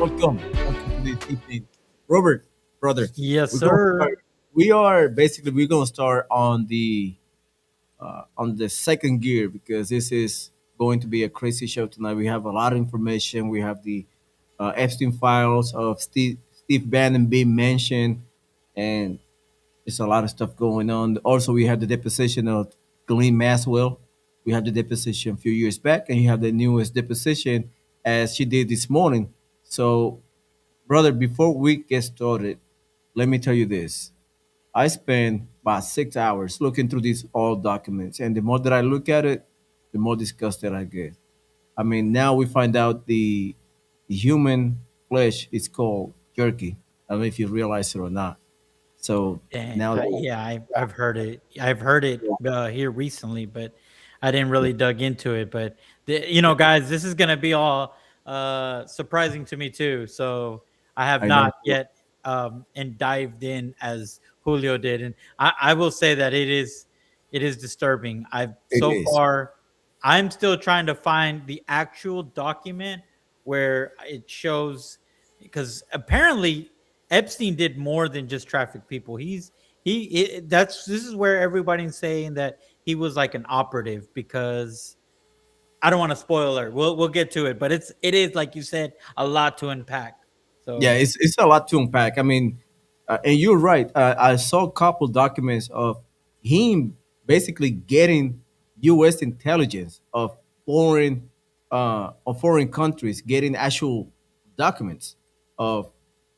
Welcome to this evening, Robert, brother. Yes, We're gonna start. sir. We're gonna start on the second gear because this is going to be a crazy show tonight. We have a lot of information. We have the Epstein files of Steve Bannon being mentioned, and there's a lot of stuff going on. Also, we have the deposition of Ghislaine Maxwell. We have the deposition a few years back, and you have the newest deposition as she did this morning. So, brother, before we get started, let me tell you this. I spent about 6 hours looking through these old documents, and the more that I look at it, the more disgusted I get. I mean, now we find out the human flesh is called jerky. I don't know if you realize it or not. So Dang, now, yeah, I've heard it. I've heard it here recently, but I didn't really dug into it. But guys, this is gonna be all surprising to me too. So I have I know not yet and dived in as Julio did, and I will say that it is disturbing. I've it so is. far, I'm still trying to find the actual document where it shows because apparently Epstein did more than just traffic people. This is where everybody's saying that he was like an operative because I don't want to spoil it. We'll get to it, but it is like you said a lot to unpack. Yeah, So it's a lot to unpack. I mean, and you're right. I saw a couple documents of him basically getting U.S. intelligence of foreign countries, getting actual documents of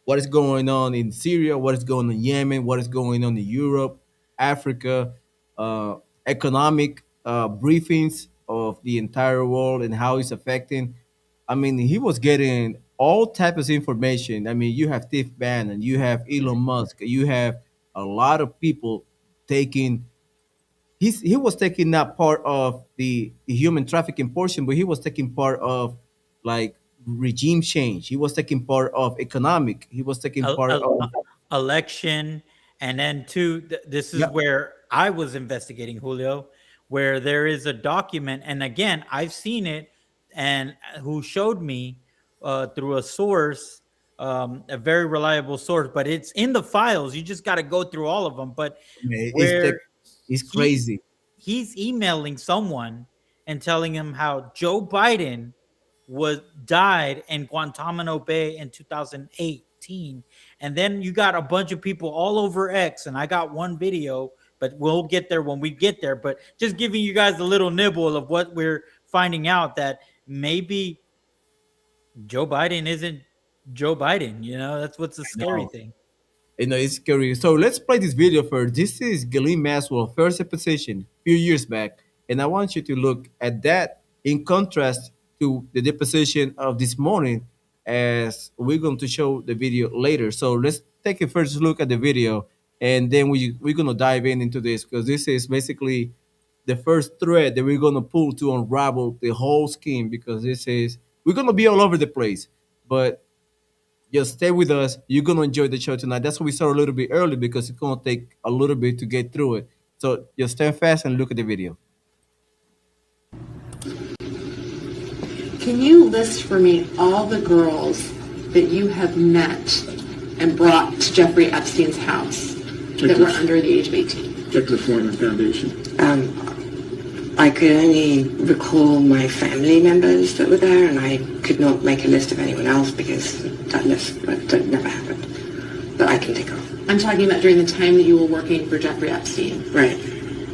what is going on in Syria, what is going on in Yemen, what is going on in Europe, Africa, uh, economic briefings of the entire world and how it's affecting. I mean, he was getting all types of information. I mean, you have Steve Bannon, you have Elon Musk, you have a lot of people taking. He was taking not part of the human trafficking portion, but he was taking part of like regime change. He was taking part of economic. He was taking a, part a, of election, and then two. This is yeah. where I was investigating Julio, where there is a document, and again, I've seen it, and who showed me through a source, a very reliable source, but it's in the files. You just got to go through all of them. But Man, where it's he crazy. he's emailing someone and telling him how Joe Biden was died in Guantanamo Bay in 2018. And then you got a bunch of people all over X, and I got one video, but we'll get there when we get there. But just giving you guys a little nibble of what we're finding out that maybe Joe Biden isn't Joe Biden. That's what's the I scary know. thing. It's scary. So let's play this video first. This is Ghislaine Maxwell first position a few years back, and I want you to look at that in contrast to the deposition of this morning, as we're going to show the video later. So let's take a first look at the video, and then we're gonna dive into this because this is basically the first thread that we're gonna pull to unravel the whole scheme. Because we're gonna be all over the place, but just stay with us. You're gonna enjoy the show tonight. That's why we start a little bit early because it's gonna take a little bit to get through it. So just stand fast and look at the video. Can you list for me all the girls that you have met and brought to Jeffrey Epstein's house that were under the age of 18? Check the Foreman Foundation. I could only recall my family members that were there, and I could not make a list of anyone else because that never happened. But I can take off. I'm talking about during the time that you were working for Jeffrey Epstein. Right.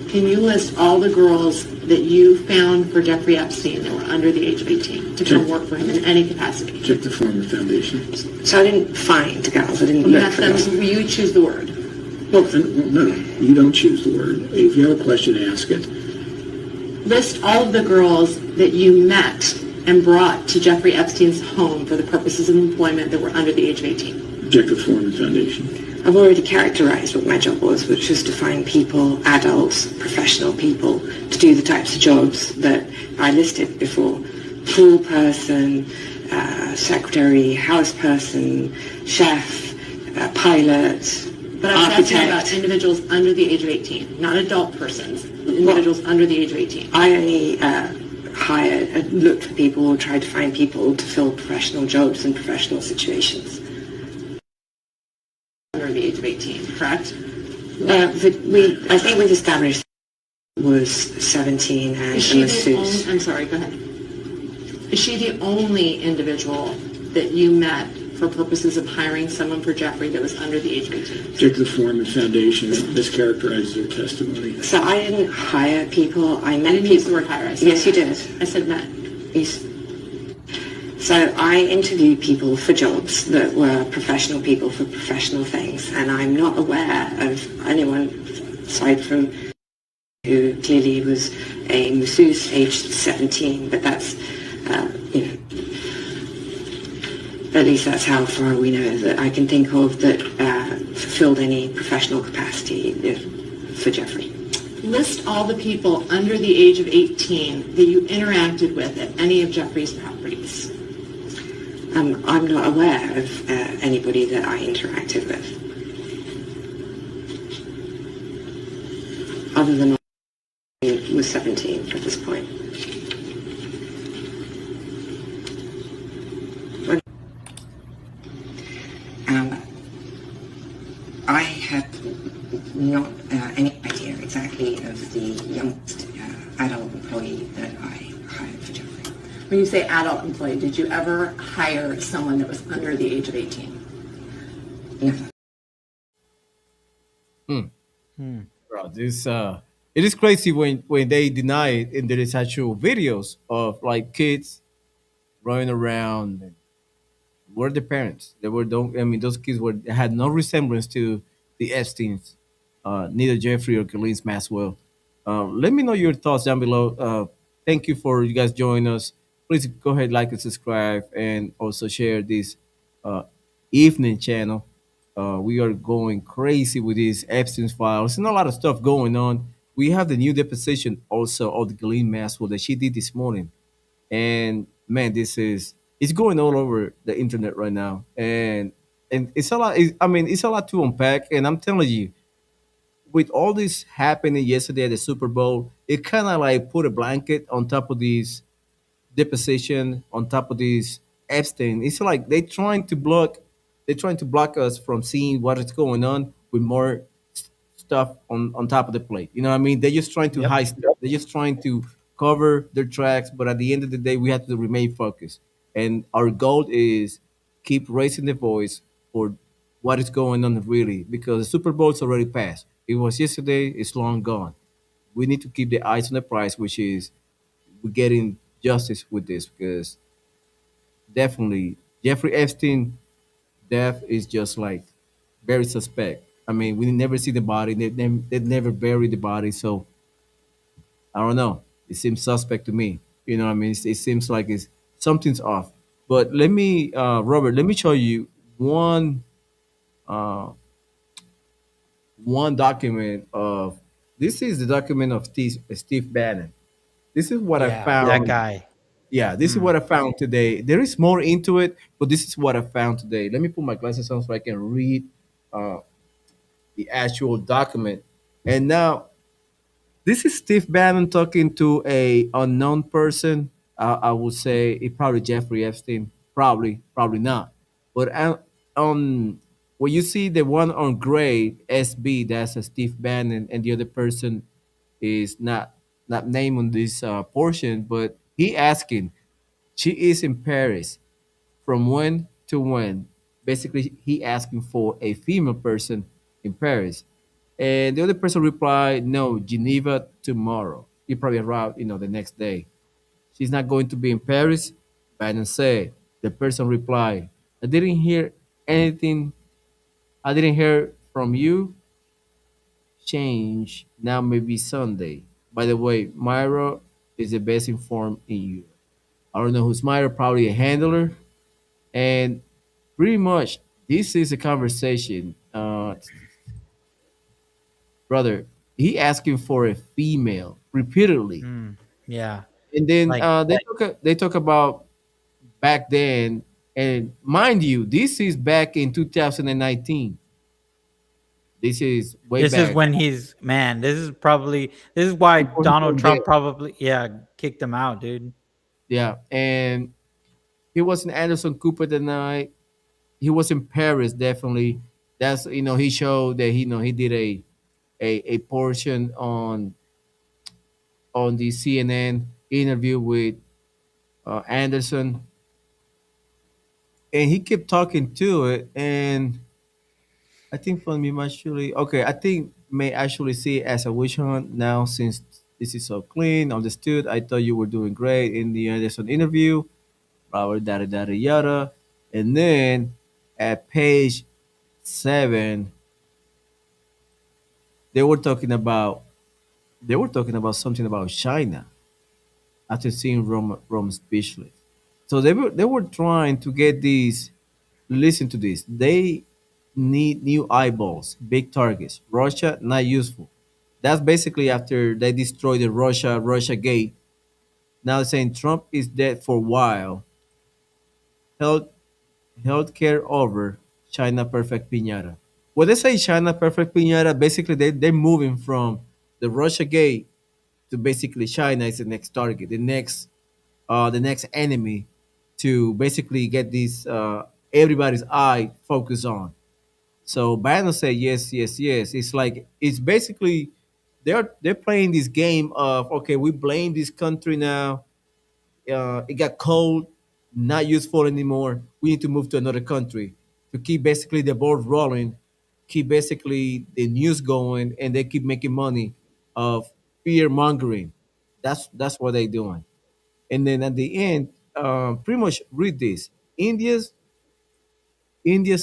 Can you list all the girls that you found for Jeffrey Epstein that were under the age of 18 to come work for him in any capacity? Check the Foreman Foundation. So I didn't find girls. I didn't You look have for them, girls. you choose the word. Well, no, you don't choose the word. If you have a question, ask it. List all of the girls that you met and brought to Jeffrey Epstein's home for the purposes of employment that were under the age of 18. Check the Foreman Foundation. I've already characterized what my job was, which was to find people, adults, professional people, to do the types of jobs that I listed before. Pool person, secretary, house person, chef, pilot, But I was asking about architect. individuals under the age of 18, not adult persons, individuals under the age of 18. I only hired, looked for people or tried to find people to fill professional jobs and professional situations. Under the age of 18, correct? I think we've established was 17 and Is she the masseuse. only, I'm sorry, go ahead. Is she the only individual that you met for purposes of hiring someone for Jeffrey that was under the age of 18? Particular form and foundation mischaracterizes their testimony. So I didn't hire people. I met I didn't people. use the word hire. I said Yes, you met. did. I said met. Yes. So I interviewed people for jobs that were professional people for professional things, and I'm not aware of anyone aside from who clearly was a masseuse aged 17, but that's, you know, at least that's how far we know that I can think of that fulfilled any professional capacity for Jeffrey. List all the people under the age of 18 that you interacted with at any of Jeffrey's properties. I'm not aware of anybody that I interacted with, other than I was 17 at this point. Um, I had not any idea exactly of the youngest adult employee that I hired for Jeffrey. When you say adult employee, did you ever hire someone that was under the age of 18? Never. Bro, this it is crazy when they deny it and there is actual videos of like kids running around were the parents. They were don't. I mean, those kids were had no resemblance to the Epstein's, neither Jeffrey or Ghislaine Maxwell. Let me know your thoughts down below. Thank you for you guys joining us. Please go ahead, like and subscribe, and also share this uh, evening channel. We are going crazy with these Epstein's files and a lot of stuff going on. We have the new deposition also of the Ghislaine Maxwell that she did this morning, and man, this is it's going all over the internet right now, and it's a lot. I mean, it's a lot to unpack, and I'm telling you, with all this happening yesterday at the Super Bowl, it kind of like put a blanket on top of these deposition, on top of this Epstein. It's like they're trying to block us from seeing what is going on with more stuff on top of the plate. You know what I mean? They're just trying to Yep. hide stuff. They're just trying to cover their tracks, but at the end of the day, we have to remain focused. And our goal is keep raising the voice for what is going on really, because the Super Bowl's already passed. It was yesterday. It's long gone. We need to keep the eyes on the prize, which is we're getting justice with this, because definitely Jeffrey Epstein death is just like very suspect. I mean, we never see the body. They never bury the body. So I don't know. It seems suspect to me. You know what I mean? It seems like it's something's off. But let me, Robert, let me show you uh, one document of, this is the document of Steve Bannon. This is what I Yeah, that found. guy. Yeah, this is what I found today. There is more into it, but this is what I found today. Let me put my glasses on so I can read uh, the actual document. And now this is Steve Bannon talking to a unknown person. I would say it probably Jeffrey Epstein. Probably not. But when you see the one on gray SB, that's a Steve Bannon, and the other person is not named on this portion, but he asking, she is in Paris from when to when. Basically, he asking for a female person in Paris. And the other person replied, no, Geneva tomorrow. He probably arrived, the next day. She's not going to be in Paris. Biden said. The person replied, I didn't hear anything. I didn't hear from you. Change. Now maybe Sunday. By the way, Myra is the best informed in you. I don't know who's Myra, probably a handler. And pretty much, this is a conversation. Brother, he asking for a female repeatedly, Yeah. and then Like, they talk about back then, and mind you, this is back in 2019. This is way This is back when he's man. This is why before he Donald went there. Trump probably kicked him out, dude. Yeah, and he was in Anderson Cooper that night. He was in Paris, definitely. That's he showed that he did a portion on the CNN interview with Anderson, and he kept talking to it. And I think for me, actually, okay, I think may actually see it as a witch hunt now since this is so clean, understood. I thought you were doing great in the Anderson interview, blah, blah, yada, yada, yada. And then at page 7, they were talking about something about China after seeing Rome speechless. So they were trying to get these. Listen to this. They need new eyeballs, big targets. Russia not useful. That's basically after they destroyed the Russia Gate. Now they're saying Trump is dead for a while. Health healthcare over. China perfect piñata. When they say China perfect piñata, basically they're moving from the Russia Gate to basically China is the next target, the next enemy to basically get this everybody's eye focused on. So Biden say yes, yes, yes. It's like it's basically they're playing this game of okay, we blame this country now. It got cold, not useful anymore. We need to move to another country to keep basically the ball rolling, keep basically the news going, and they keep making money of fear mongering. That's what they're doing. And then at the end, pretty much read this. India's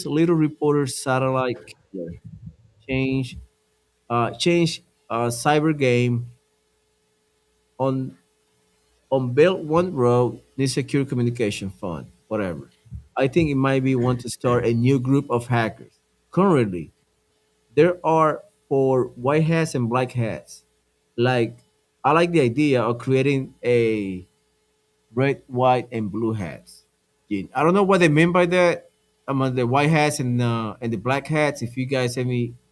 little reporter satellite killer change change cyber game on Belt One Road needs secure communication fund, whatever. I think it might be want to start a new group of hackers. Currently, there are for white hats and black hats. Like I like the idea of creating a red, white, and blue hats. Yeah, I don't know what they mean by that. Among the white hats and the black hats. If you guys have any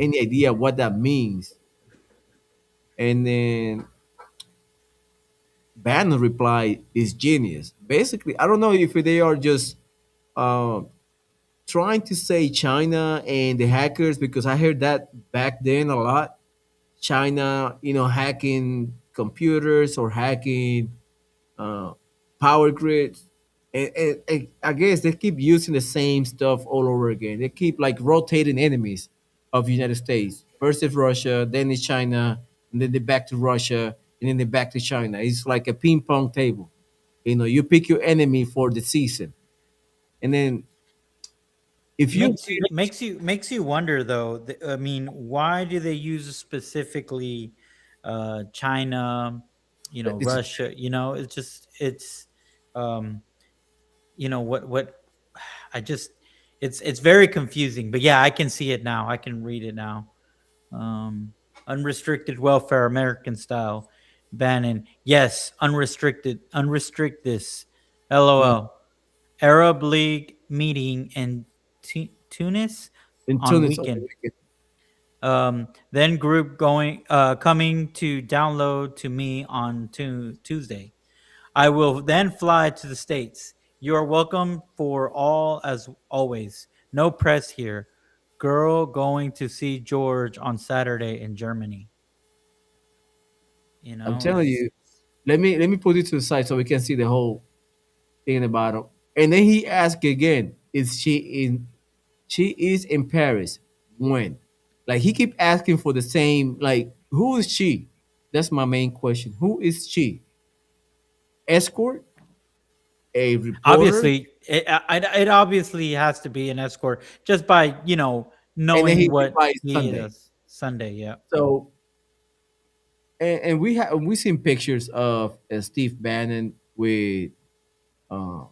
idea what that means, and then Bannon reply is genius. Basically, I don't know if they are just uh, trying to say China and the hackers because I heard that back then a lot. China, hacking computers or hacking uh, power grids. And I guess they keep using the same stuff all over again. They keep like rotating enemies of the United States. First it's Russia, then it's China, and then they back to Russia, and then they back to China. It's like a ping pong table. You pick your enemy for the season, and then if you Makes you wonder though. I mean, why do they use specifically China? it's, Russia. It's just um, what I just it's very confusing. But yeah, I can see it now. I can read it now. Um, Unrestricted welfare, American style. Bannon. Yes, unrestrict this. uh, LOL. Arab League meeting in Tunis in on Tunis over the weekend. weekend. Then group coming to download to me on Tuesday. I will then fly to the States. You are welcome for all as always. No press here. Girl going to see George on Saturday in Germany. I'm It's telling just you. Let me put it to the side so we can see the whole thing about it. And then he asked again, "Is she in? She is in Paris. When?" Like he keep asking for the same. Like who is she? That's my main question. Who is she? Escort? A reporter? obviously it obviously has to be an escort just by And then knowing he what replies he Sunday. is. Sunday, yeah. So and we seen pictures of Steve Bannon with uh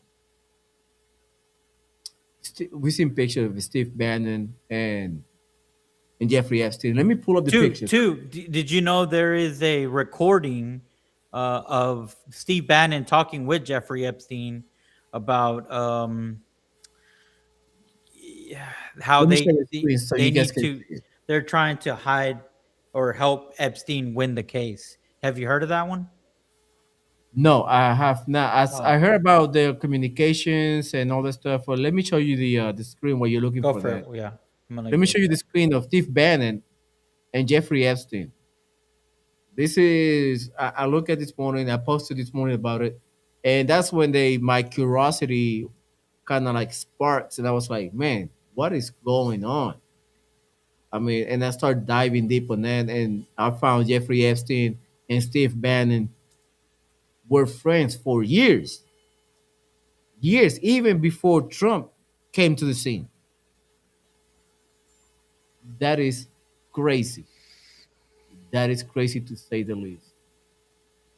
we seen pictures of Steve Bannon and Jeffrey Epstein. Let me pull up the pictures. Did you know there is a recording of Steve Bannon talking with Jeffrey Epstein about yeah, how Let me share the screen so they you guys need can to, see it. they're trying to hide or help Epstein win the case. Have you heard of that one? No, I have not. As I Oh, heard about the communications and all that stuff, but let me show you the screen while you're looking go for for that. it. Yeah, I'm gonna Let me go show you for the it. screen of Steve Bannon and Jeffrey Epstein. This is I look at this morning. I posted this morning about it, and that's when they my curiosity kind of like sparks, and I was like, man, what is going on? I mean, and I started diving deep on that, and I found Jeffrey Epstein and Steve Bannon were friends for years, years, even before Trump came to the scene. That is crazy. That is crazy to say the least.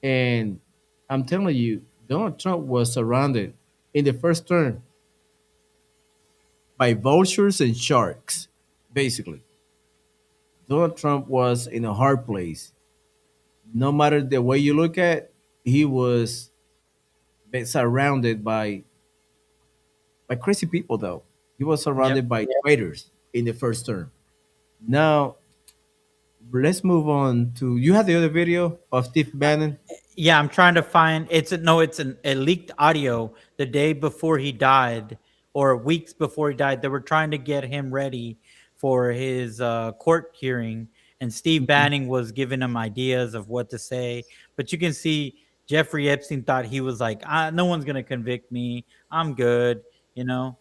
And I'm telling you, Donald Trump was surrounded in the first term by vultures and sharks, basically. Donald Trump was in a hard place. No matter the way you look at, he was surrounded by crazy people, though. He was Yep. surrounded by traitors in the first term. Now, let's move on to. You have the other video of Steve Bannon? Yeah, I'm trying to find. It's a, no, it's a leaked audio the day before he died, or weeks before he died. They were trying to get him ready for his court hearing, and Steve Mhm. Banning was giving him ideas of what to say. But you can see Jeffrey Epstein thought he was like, "No one's gonna convict me. I'm good," you know.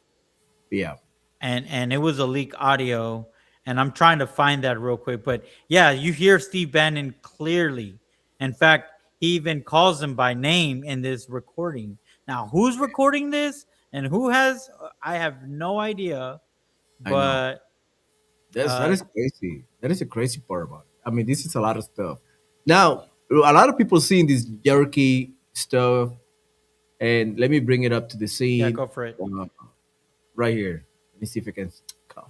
Yeah, And it was a leak audio, and I'm trying to find that real quick. But yeah, you hear Steve Bannon clearly. In fact, he even calls him by name in this recording. Now, who's recording this and who has, I have no idea. I know. But That uh is crazy. That is a crazy part about it. I mean, this is a lot of stuff. Now, a lot of people seeing this jerky stuff, and let me bring it up to the yeah, scene go for it. uh, right here. Let me see if I can. Come.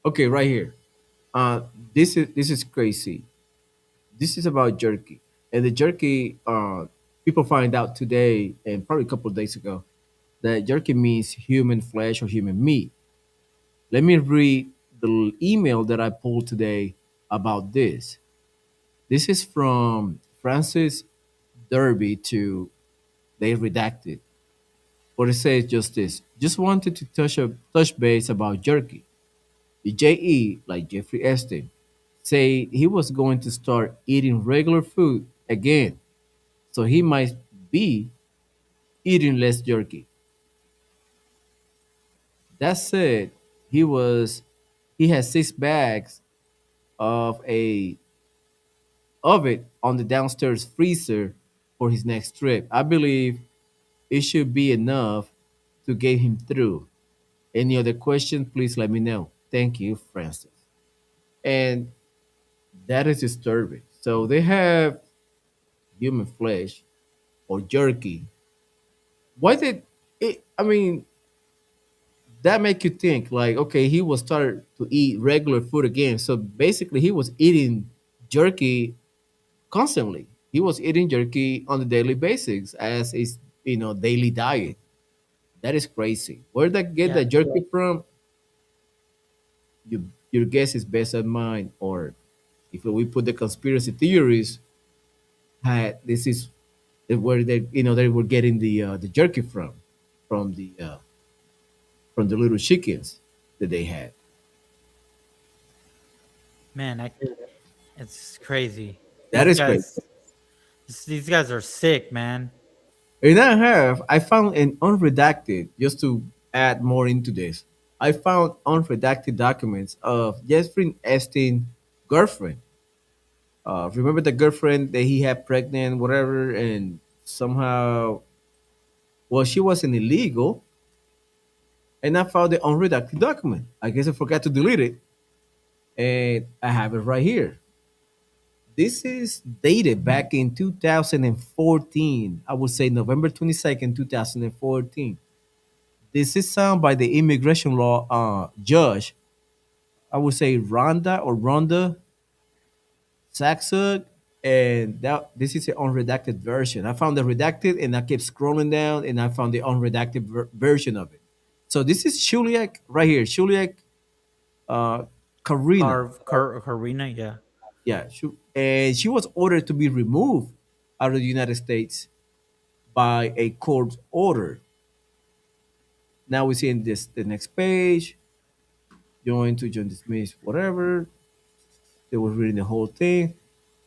Okay, right here. Uh, this is crazy. This is about jerky, and the jerky. People find out today, and probably a couple of days ago, that jerky means human flesh or human meat. Let me read the email that I pulled today about this. This is from Francis Derby to they redacted. But it says just this. Just wanted to touch base about jerky. The JE, like Jeffrey Epstein, say he was going to start eating regular food again. So he might be eating less jerky. That said, he has 6 bags of a of it on the downstairs freezer for his next trip. I believe it should be enough to get him through. Any other questions, please let me know. Thank you, Francis. And that is disturbing. So they have human flesh or jerky. Why did it? I mean, that make you think like, okay, he was started to eat regular food again. So basically, he was eating jerky constantly. He was eating jerky on a daily basis as his daily diet. That is crazy. Where did get Yeah. that jerky from? Your guess is best than mine. Or if we put the conspiracy theories, this is where they were getting the jerky from the little chickens that they had. Man, it's crazy. That is crazy. These guys are sick, man. And I found an unredacted, just to add more into this. I found unredacted documents of Jeffrey Epstein girlfriend. Remember the girlfriend that he had pregnant, whatever, and somehow, well, she wasn't illegal, and I found the unredacted document. I guess I forgot to delete it, and I have it right here. This is dated back in 2014. I would say November 22nd, 2014. This is signed by the immigration law judge. I would say Rhonda Saxon, and that this is the unredacted version. I found the redacted, and I kept scrolling down, and I found the unredacted version of it. So this is Shuliak right here. Shuliak uh, Karina. Karina, yeah. Yeah, and she was ordered to be removed out of the United States by a court order. Now we see in this the next page, join dismiss, whatever. They were reading the whole thing.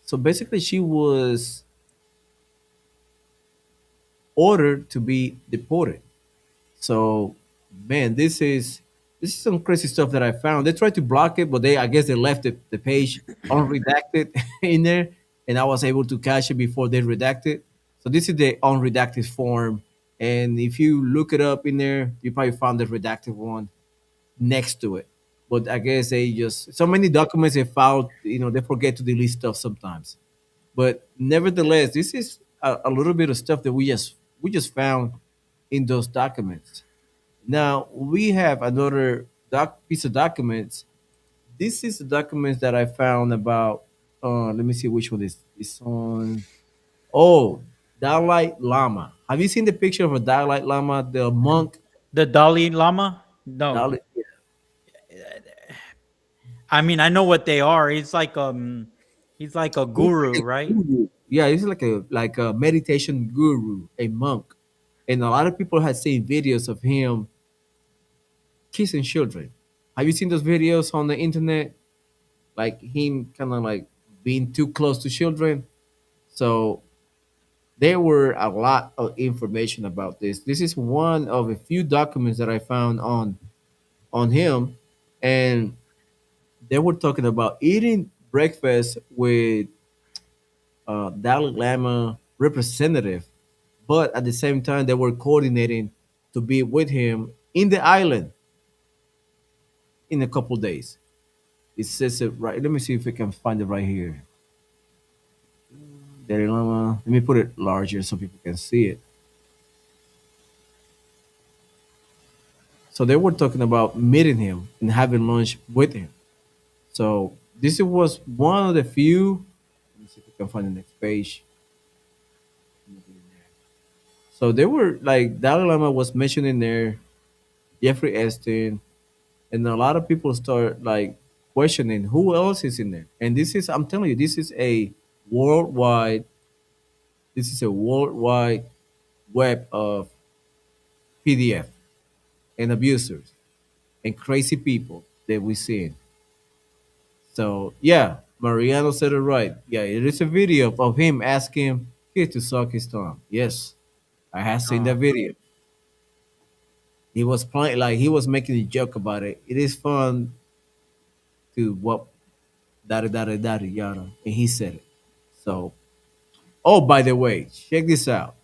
So basically, she was ordered to be deported. So, man, this is some crazy stuff that I found. They tried to block it, but I guess they left the page unredacted in there, and I was able to catch it before they redacted. So this is the unredacted form, and if you look it up in there, you probably found the redacted one next to it. But I guess they just so many documents they filed, they forget to delete stuff sometimes. But nevertheless, this is a little bit of stuff that we just found in those documents. Now we have another piece of documents. This is the documents that I found about. Let me see which one is. It's on. Oh, Dalai Lama. Have you seen the picture of a Dalai Lama, the monk? The Dalai Lama? No. Dalai, I mean, I know what they are. He's like a he's guru, like a right? guru. Yeah, he's like a meditation guru, a monk, and a lot of people have seen videos of him kissing children. Have you seen those videos on the internet? Like him kind of like being too close to children. So there were a lot of information about this. This is one of a few documents that I found on him, and they were talking about eating breakfast with Dalai Lama representative, but at the same time they were coordinating to be with him in the island in a couple days. It says it right. Let me see if we can find it right here. Dalai Lama. Let me put it larger so people can see it. So they were talking about meeting him and having lunch with him. So this was one of the few. Let me see if we can find the next page. So they were like Dalai Lama was mentioned in there, Jeffrey Epstein, and a lot of people start like questioning who else is in there. And this is, I'm telling you, worldwide. This is a worldwide web of PDF and abusers and crazy people that we see. So yeah, Mariano said it right. Yeah, it is a video of him asking kid to suck his thumb. Yes, I have seen that Oh, video. He was playing like he was making a joke about it. It is fun to what da yada, and he said it. So, oh, by the way, check this out.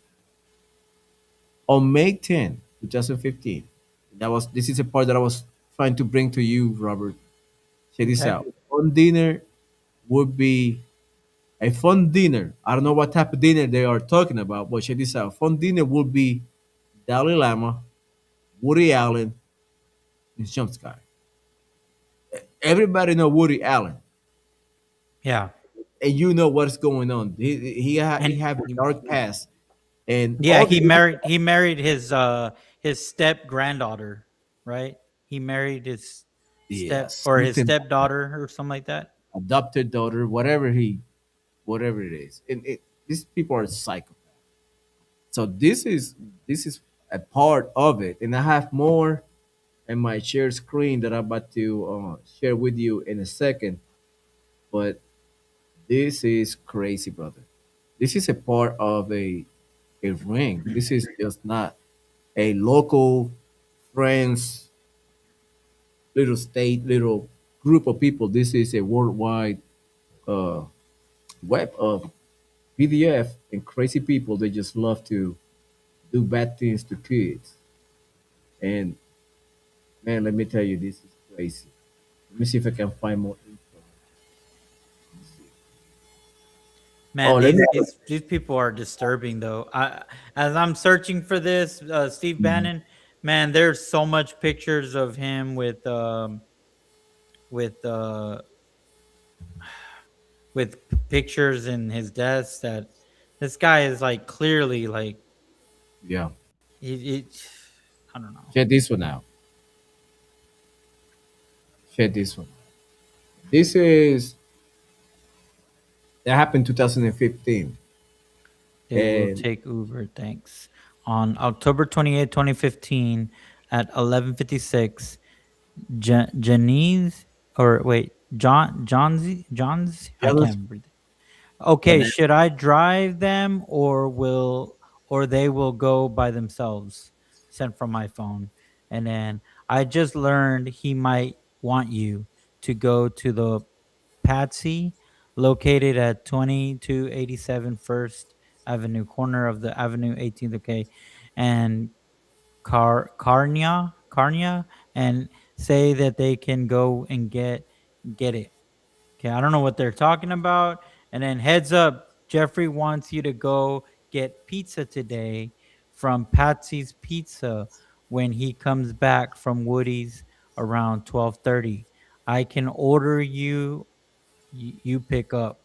On May 10th, 2015, this is a part that I was trying to bring to you, Robert. Check this okay. out. On dinner would be a fun dinner. I don't know what type of dinner they are talking about, but check this out. Fun dinner would be Dalai Lama, Woody Allen, and Chomsky. Everybody know Woody Allen, Yeah. and you know what's going on. He And have a dark past, and yeah, all the he married his step granddaughter, right? He married his yeah his something stepdaughter or something like that. adopted daughter, whatever it is, and these people are psycho. So this is a part of it, and I have more in my share screen that I'm about to share with you in a second. But this is crazy, brother. This is a part of a ring. This is just not a local friends, little state, little group of people. This is a worldwide uh, web of PDF and crazy people. They just love to do bad things to kids. And man, let me tell you, this is crazy. Let me see if I can find more info. Oh, Man, let me. these people are disturbing though. As I'm searching for this, Steve Mhm. Bannon, man, there's so much pictures of him with pictures in his desk that this guy is like clearly like Yeah, he I don't know. check this one out. check this one. This is that happened 2015, They will and take Uber, thanks. On October 28th, 2015 at 11:56, Janice or wait, John's I can't Jonas remember. Okay, Bananas. should I drive them or they will go by themselves? Sent from my phone. And then I just learned he might want you to go to the Patsy located at 2287 First Avenue, corner of the Avenue 18th, okay, and Carnia, and say that they can go and get it. Okay, I don't know what they're talking about. And then heads up, Jeffrey wants you to go get pizza today from Patsy's Pizza when he comes back from Woody's around 12:30. I can order you pick up.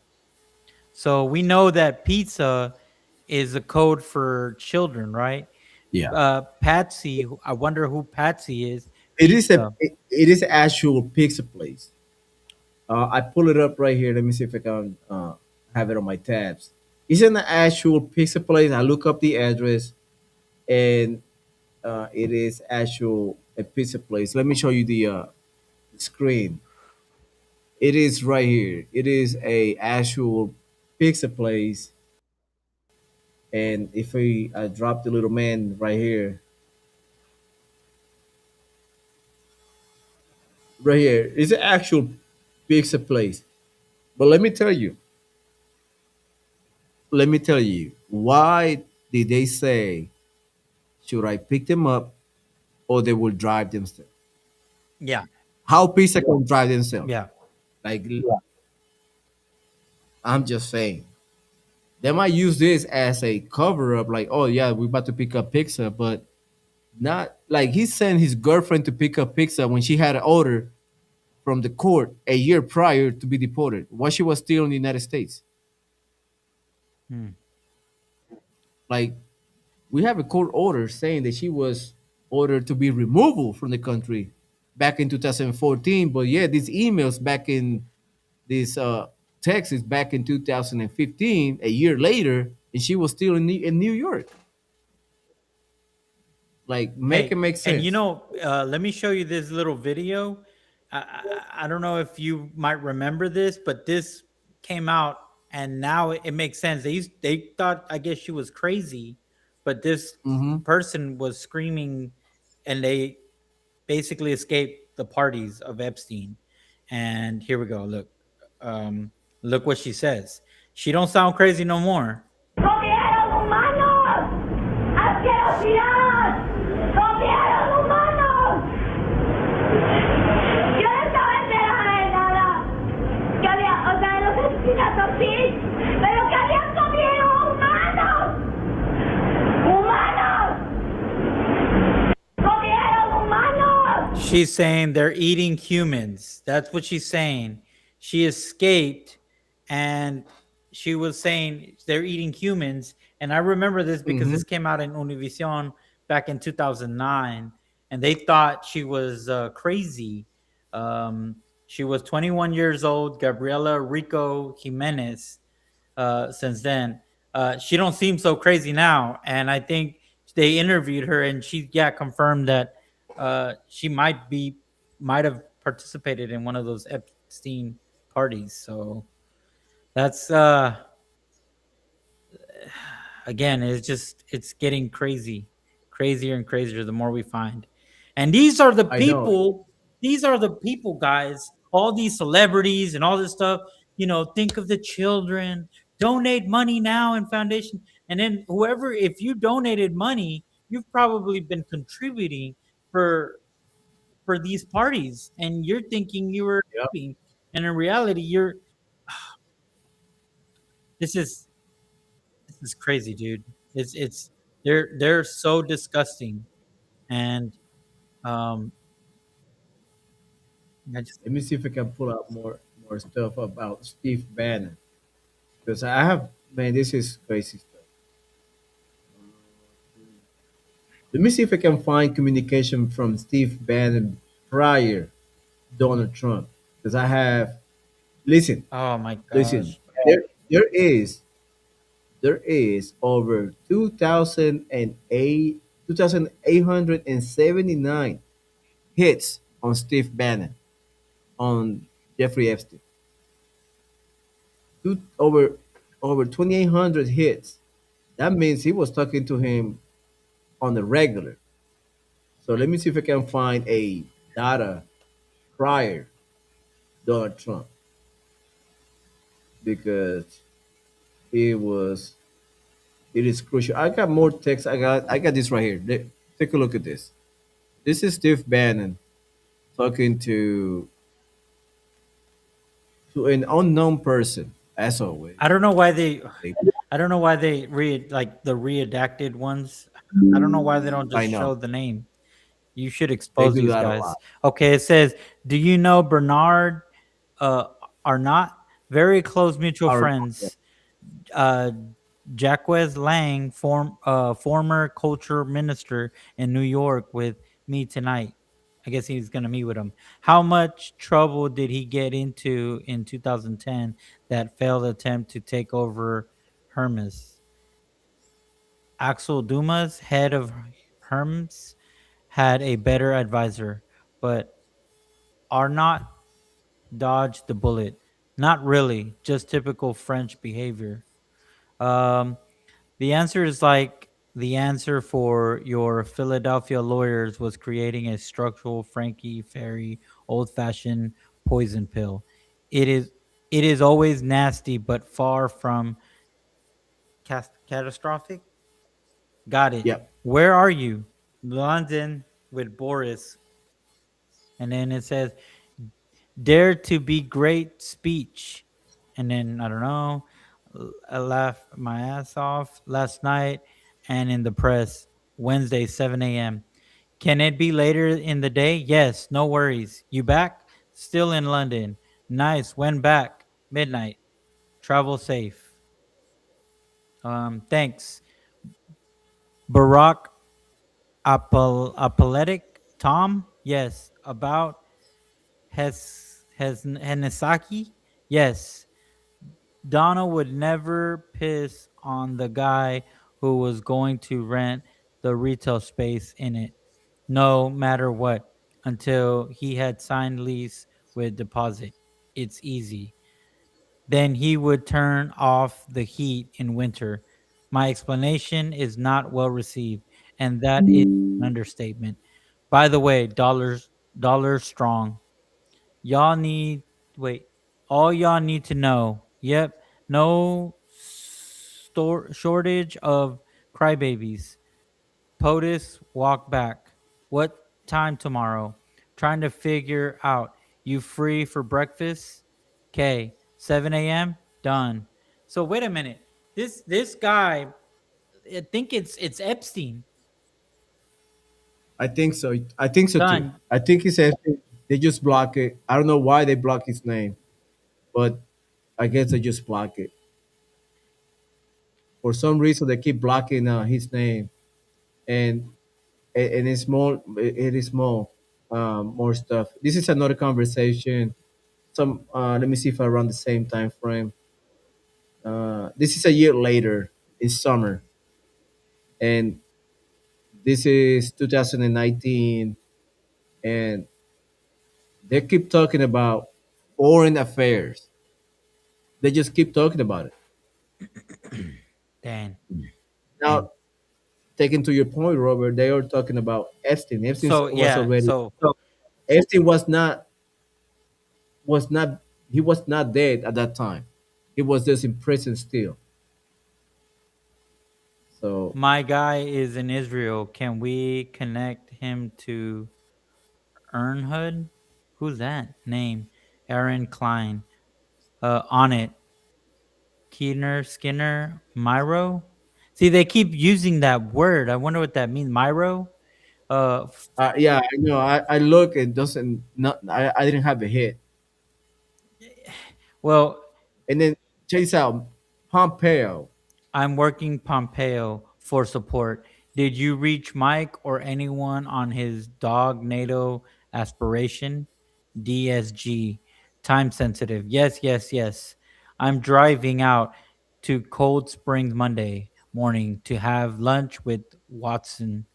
So we know that pizza is a code for children, right? Yeah, Patsy, I wonder who Patsy is. it, Pizza. it is actual pizza place. I pull it up right here. Let me see if I can have it on my tabs. It's an actual pizza place. I look up the address, and it is actual a pizza place. Let me show you the screen. It is right here. It is a actual pizza place, and if we drop the little man right here, right here, it's an actual pizza place. But let me tell you, why did they say should I pick them up or they will drive themselves? Yeah. How pizza can drive themselves? Yeah. Like I'm just saying, they might use this as a cover up. Like, oh yeah, we're about to pick up pizza, but not like he sent his girlfriend to pick up pizza when she had an order from the court a year prior to be deported while she was still in the United States. Hmm. Like we have a court order saying that she was ordered to be removed from the country back in 2014. But yeah, these emails back in this Texas back in 2015, a year later, and she was still in New York. Like, make it Hey, make and sense. let me show you this little video. I don't know if you might remember this, but this came out and now it makes sense. They thought I guess she was crazy, but this Hmm. person was screaming and they basically escaped the parties of Epstein. And here we go. Um, look what she says. She don't sound crazy no more. ¡Comieron humanos! ¡Asquerosidad! ¡Comieron humanos! Yo no estaba enterada de nada. Que había, o sea, de los asesinatos sí, pero que habían comido humanos. ¡Humanos! ¡Comieron humanos! She's saying they're eating humans. That's what she's saying. She escaped and she was saying they're eating humans. And I remember this because Hmm. this came out in Univision back in 2009 and they thought she was crazy. She was 21 years old, Gabriela Rico Jimenez, since then. She don't seem so crazy now, and I think they interviewed her, and she confirmed that she might have participated in one of those Epstein parties. So that's again, it's getting crazier and crazier the more we find. And I know. these are the people, guys, all these celebrities and all this stuff, think of the children, donate money now in foundation. And then whoever, if you donated money, you've probably been contributing for these parties and you're thinking you were Yep. helping. And in reality, this is this is crazy, dude. It's they're so disgusting, and um, I just Let me see if I can pull out more stuff about Steve Bannon because I have man, this is crazy stuff. Let me see if I can find communication from Steve Bannon prior. Donald Trump because I have listen, Oh my listen. gosh. There is over 2,879 hits on Steve Bannon on Jeffrey Epstein. Over 2,800 hits. That means he was talking to him on the regular. So let me see if I can find a data prior Donald Trump because it was it is crucial. I got more text. I got this right here. Take a look at this. This is Steve Bannon talking to an unknown person, as always. I don't know why they They, I don't know why they like the readacted ones. I don't know why they don't I just know show the name. You should they expose do these that a guys. lot. Okay, it says, "Do you know Bernard uh are not very close mutual Our, friends? uh, Jacques Lang, former culture minister in New York, with me tonight. I guess he's going to meet with him. How much trouble did he get into in 2010 that failed attempt to take over Hermes? Axel Dumas, head of Hermes, had a better advisor, but are not dodged the bullet. Not really, just typical French behavior. Um, The answer is like the answer for your Philadelphia lawyers was creating a structural Frankie Ferry old fashioned poison pill. It is it is always nasty but far from catastrophic. Got it. yep. Where are you? London with Boris. And then it says dare to be great speech. And then I don't know. I laughed my ass off last night and in the press Wednesday 7 a.m. Can it be later in the day? Yes, no worries. You back? Still in London. Nice. When back? Midnight. Travel safe. Thanks. Barack Apologetic Tom? Yes. About has Henesaki? Yes. Donna would never piss on the guy who was going to rent the retail space in it, no matter what, until he had signed lease with deposit. It's easy. Then he would turn off the heat in winter. My explanation is not well received, and that is an understatement. By the way, dollars strong. Y'all need wait. All y'all need to know. Yep, no shortage of crybabies. POTUS walk back. What time tomorrow? Trying to figure out. You free for breakfast? Okay, 7 a.m. Done. So wait a minute. This guy, I think it's Epstein. I think so. I think so too. Done. I think he says they just block it. I don't know why they block his name, but I guess they just block it. For some reason, they keep blocking his name, and and it's more. It is more stuff. This is another conversation. Some let me see if I run the same time frame. This is a year later in summer, and this is 2019, and they keep talking about foreign affairs. They just keep talking about it. Dan. Now, taking to your point, Robert, they are talking about Epstein. Epstein So was yeah, already. so Epstein was not he was not dead at that time. He was just in prison still. So my guy is in Israel. Can we connect him to Earnhood? Who's that name? Aaron Klein. On it. Keener, Skinner, Myro. See, they keep using that word. I wonder what that means. Myro. Uh, f- yeah, I know. I look and doesn't not I didn't have a hit. well, And then chase out Pompeo. I'm working Pompeo for support. Did you reach Mike or anyone on his dog NATO aspiration? DSG, time sensitive. Yes, yes, yes. I'm driving out to Cold Springs Monday morning to have lunch with Watson.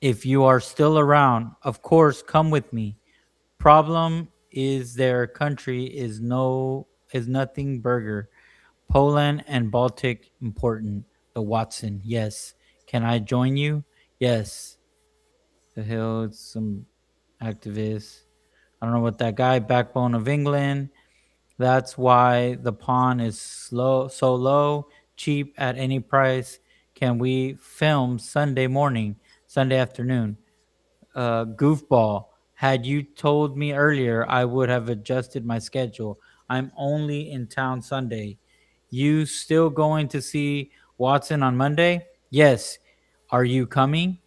If you are still around, of course, come with me. Problem is their country is nothing burger. Poland and Baltic important. The Watson. Yes. Can I join you? Yes. The Hill, some activists. I don't know what that guy, backbone of England. That's why the pawn is so low, cheap at any price. Can we film Sunday morning, Sunday afternoon? Goofball. Had you told me earlier, I would have adjusted my schedule. I'm only in town Sunday. You still going to see Watson on Monday? Yes. Are you coming?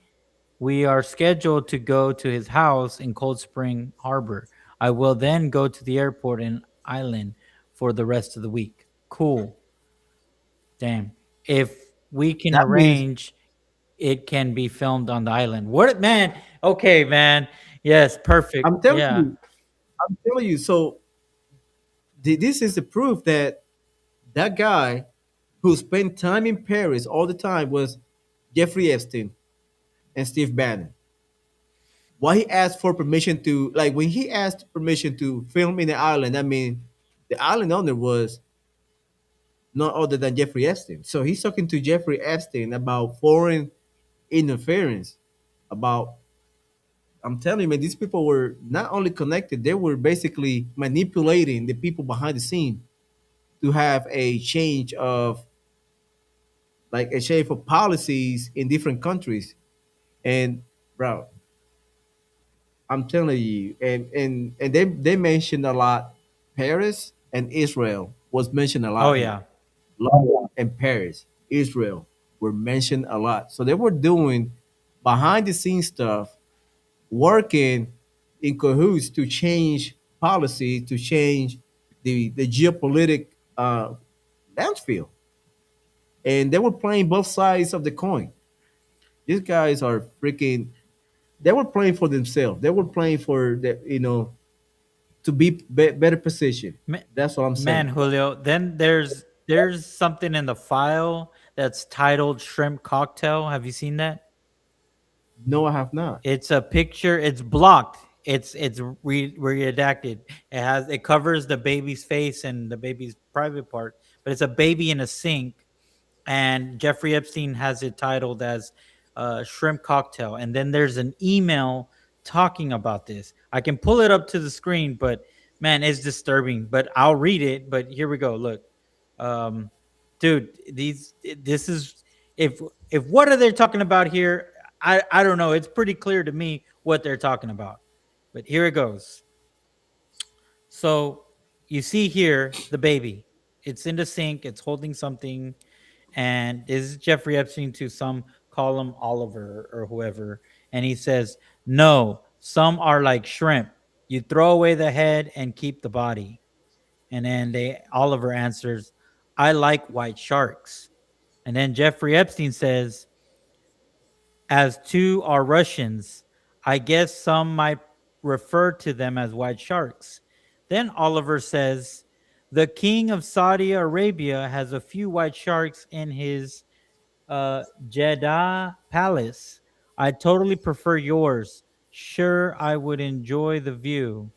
We are scheduled to go to his house in Cold Spring Harbor. I will then go to the airport in Island for the rest of the week. Cool. Damn. If we can That means arrange, it can be filmed on the island. What, man? Okay, man. Yes, perfect. I'm telling Yeah. you, I'm telling you. So this is the proof that that guy who spent time in Paris all the time was Jeffrey Epstein and Steve Bannon. Why he asked for permission to, like, when he asked permission to film in the island, I mean, the island owner was none other than Jeffrey Epstein. So he's talking to Jeffrey Epstein about foreign interference. About, I'm telling you, man, these people were not only connected, they were basically manipulating the people behind the scene to have a change of, like, a change of policies in different countries. And bro, I'm telling you, and they mentioned a lot. Paris and Israel was mentioned a Oh lot here. yeah. London and Paris, Israel were mentioned a lot. So they were doing behind the scenes stuff, working in cahoots to change policy, to change the geopolitical landscape. And they were playing both sides of the coin. These guys are freaking. They were playing for themselves. They were playing for the, to be better position. Ma- That's what I'm Man, saying. Julio, then there's something in the file that's titled shrimp cocktail. Have you seen that? No, I have not. It's a picture. It's blocked. It's redacted. It covers the baby's face and the baby's private part, but it's a baby in a sink, and Jeffrey Epstein has it titled as shrimp cocktail. And then there's an email talking about this. I can pull it up to the screen, but man, it's disturbing. But I'll read it. But here we go. Look, um, dude, this is if if what are they talking about here? I don't know. It's pretty clear to me what they're talking about. But here it goes. So you see here the baby. It's in the sink. It's holding something, and this is Jeffrey Epstein to some, call him Oliver or whoever, and he says, "No, some are like shrimp. You throw away the head and keep the body." And then they Oliver answers, "I like white sharks." And then Jeffrey Epstein says, "As two are Russians, I guess some might refer to them as white sharks." Then Oliver says, "The king of Saudi Arabia has a few white sharks in his Jeddah Palace. I totally prefer yours. Sure, I would enjoy the view."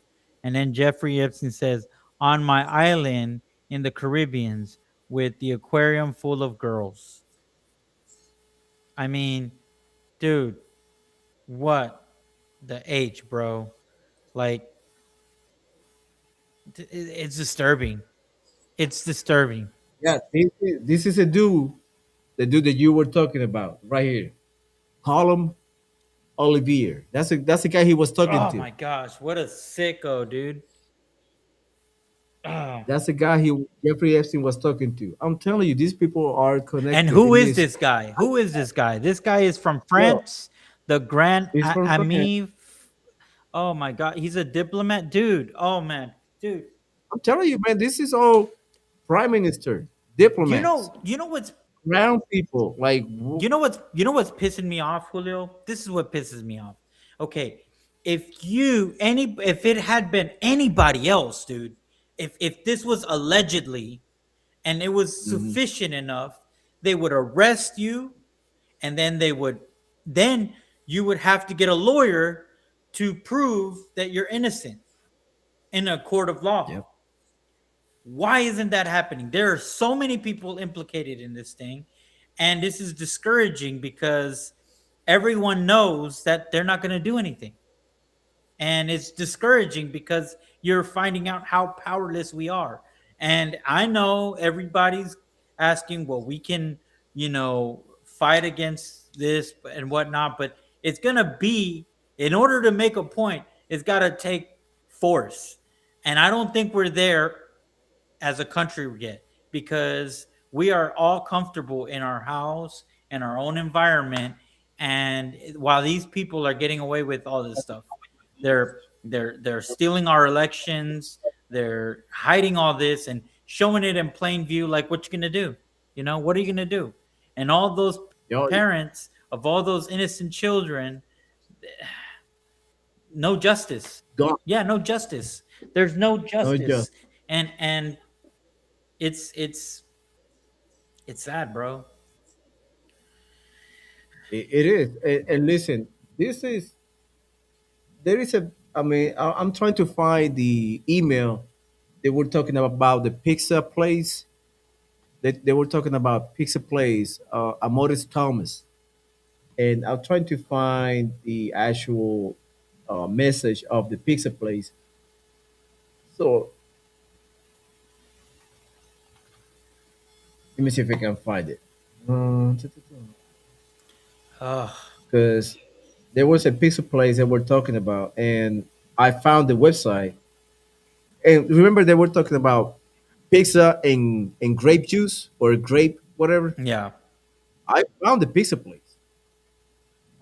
And then Jeffrey Epstein says, "On my island in the Caribbeans with the aquarium full of girls." I mean, dude, what the H, bro? Like, it's disturbing. It's disturbing. Yeah, this is a dude, the dude that you were talking about right here. Column Olivier. That's the guy he was talking Oh to. my gosh, what a sicko, dude. Oh. That's the guy he Jeffrey Epstein was talking to. I'm telling you, these people are And connected who in is this. this guy? Who is this guy? This guy is from Well, France, the Grand he's from France. Ami. Oh my God, he's a diplomat, dude. Oh man, dude. I'm telling you, man, this is all prime minister, diplomats, You know what's ground people. Like, you know what's pissing me off, Julio? This is what pisses me off. Okay, if it had been anybody else, dude, if this was allegedly and it was Hmm. sufficient enough, they would arrest you, and then you would have to get a lawyer to prove that you're innocent in a court of law. Yep. Why isn't that happening? There are so many people implicated in this thing, and this is discouraging because everyone knows that they're not going to do anything. And it's discouraging because you're finding out how powerless we are. And I know everybody's asking, well, we can, fight against this and whatnot, but it's going to be, in order to make a point, it's got to take force. And I don't think we're there as a country yet, because we are all comfortable in our house and our own environment. And while these people are getting away with all this stuff, they're stealing our elections, they're hiding all this and showing it in plain view. Like, what you gonna do? What are you gonna do? And all those Yo, parents of all those innocent children, no justice. gone. Yeah, no justice. There's no No, just justice. And it's sad, bro. it is. And listen, this is there is a. I mean, I'm trying to find the email they were talking about the pizza place. They were talking about pizza place, Amoris Thomas, and I'm trying to find the actual message of the pizza place. So let me see if I can find it. Oh, Because there was a pizza place that we're talking about, and I found the website. And remember, they were talking about pizza and grape juice or grape whatever. yeah. I found the pizza place.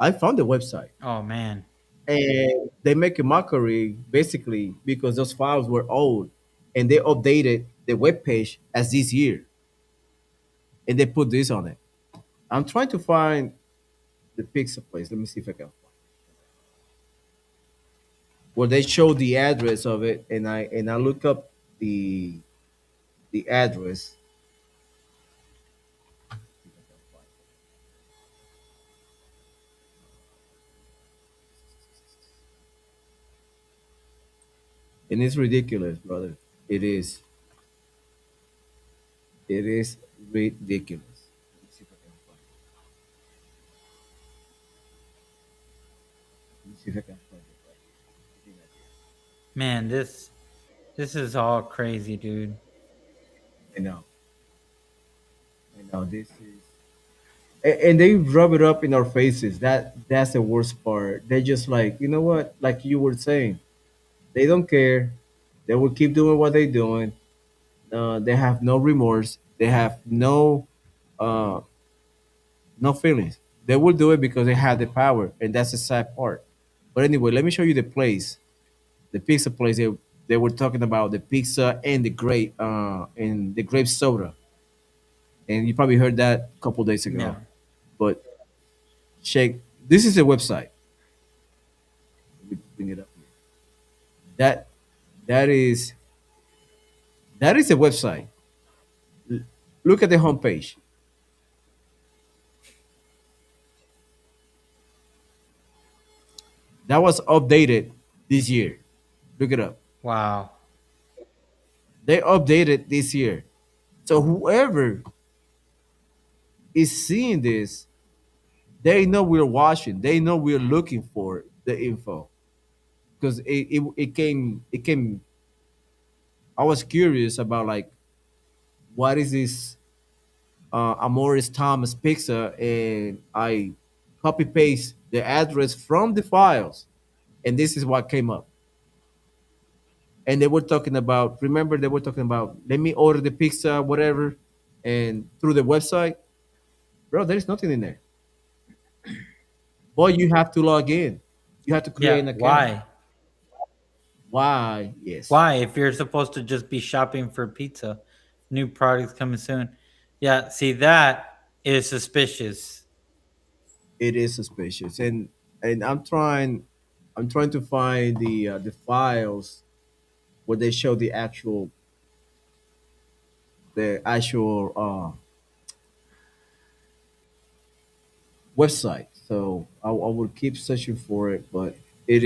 I found the website, Oh man. and they make a mockery basically because those files were old, and they updated the web page as this year, and they put this on it. I'm trying to find the pizza place. Let me see if I can find where they show the address of it, and I look up the address, and it's ridiculous, brother. It is. It is ridiculous. Let me see if I can find it. Let me see if I can find it right here. I think Man, this is all crazy, dude. I know. I know. This is. And they rub it up in our faces. That's the worst part. They're just like, you know what? Like you were saying, they don't care. They will keep doing what they're doing. They have no remorse. They have uh, no feelings. They will do it because they have the power, and that's the sad part. But anyway, let me show you the pizza place. They were talking about the pizza and the grape soda, and you probably heard that a couple days ago. Yeah. But check. This is a website. Let me bring it up here. That that is that is a website. L- Look at the homepage. That was updated this year. Look it up. Wow. They updated this year. So whoever is seeing this, they know we're watching. They know we're looking for the info because it came. I was curious about like what is this Amoris Thomas pizza, and I copy paste the address from the files, and this is what came up. And they were talking about. Remember, they were talking about let me order the pizza, whatever, and through the website, bro. There is nothing in there. But you have to log in. You have to create Yeah. an account. Why? Why? Yes, Why? If you're supposed to just be shopping for pizza, new products coming soon. Yeah. See, that is suspicious. it is suspicious, and I'm trying. I'm trying to find the files where they show the actual website. So I will keep searching for it, but it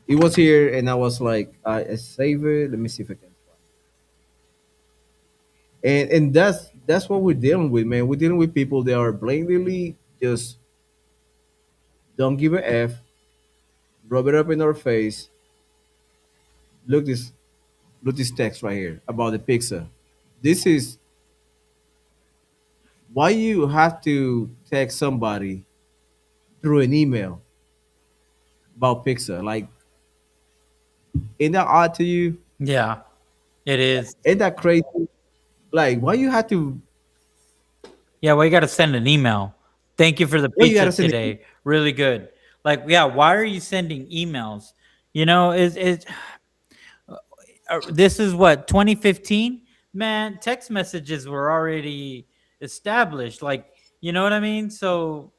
was here, and I was like, I save it. Let me see if I can find it. And that's what we're dealing with, man. We're dealing with people that are blatantly just don't give a f, rub it up in our face. Look this look this text right here about the pizza. This is why you have to text somebody through an email about pizza. Like, ain't that odd to you? Yeah, it is. Ain't that crazy? Like, why you have to? Yeah, well, you got to send an email. Thank you for the Why you pizza gotta send it? today. Really good. Like, yeah, why are you sending emails? You know, is this is what 2015? Man, text messages were already established. Like, you know what I mean? So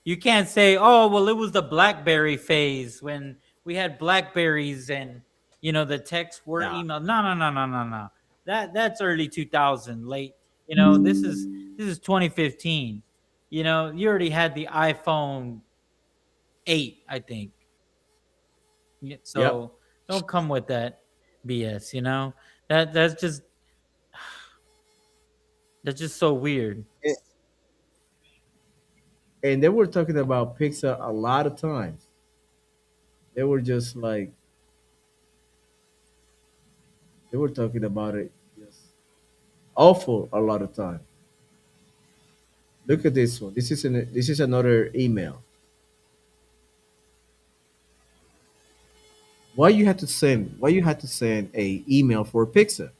you can't say, "Oh, well, it was the BlackBerry phase when we had Blackberries and the texts were Nah. email." No, no, no, no, no, no. That's early 2000, late. This is 2015. You already had the iPhone 8, I think. Yeah, Yep. so don't come with that BS. That's just so weird. And, and they were talking about pizza a lot of times. They were just like they were talking about it just awful a lot of time. Look at this one. This is another email. Why you had to send a email for pizza?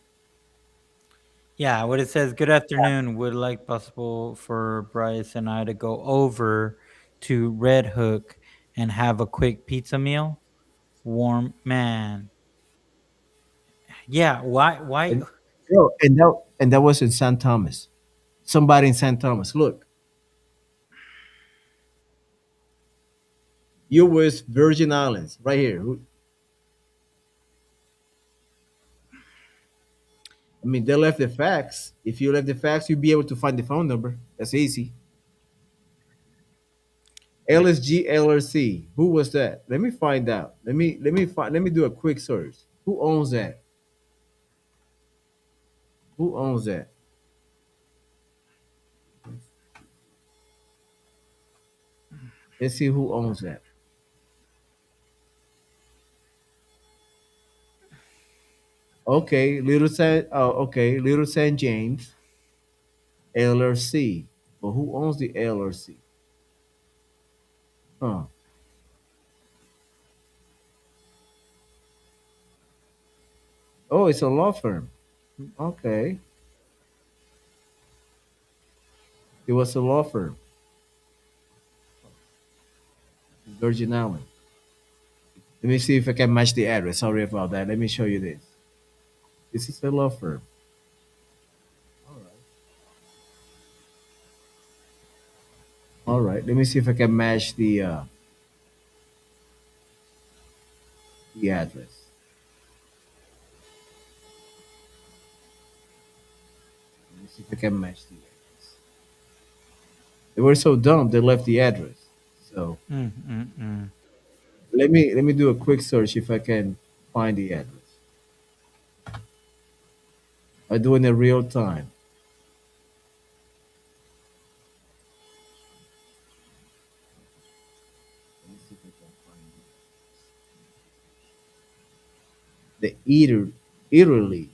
Yeah, what it says, good afternoon. Would like possible for Bryce and I to go over to Red Hook and have a quick pizza meal? Warm man. Yeah, why And yo, and that was in St. Thomas. Somebody in St. Thomas. Look, U.S. Virgin Islands, right here. I mean, they left the facts. If you left the facts, you'll be able to find the phone number. That's easy. LSG LRC. Who was that? Let me find out. Let me do a quick search. Who owns that? Who owns that? Let's see who owns that. Okay, Little Saint James LRC. But who owns the LRC? Huh. Oh, it's a law firm. Okay. It was a law firm in Virgin Island. Let me see if I can match the address. Sorry about that. Let me show you this. This is a law firm. All right. All right. Let me see if I can match the address. Let me see if I can match the address. They were so dumb they left the address. So mm, mm, mm. let me do a quick search if I can find the address. I do it in real time. Let me see if I can find the Italy.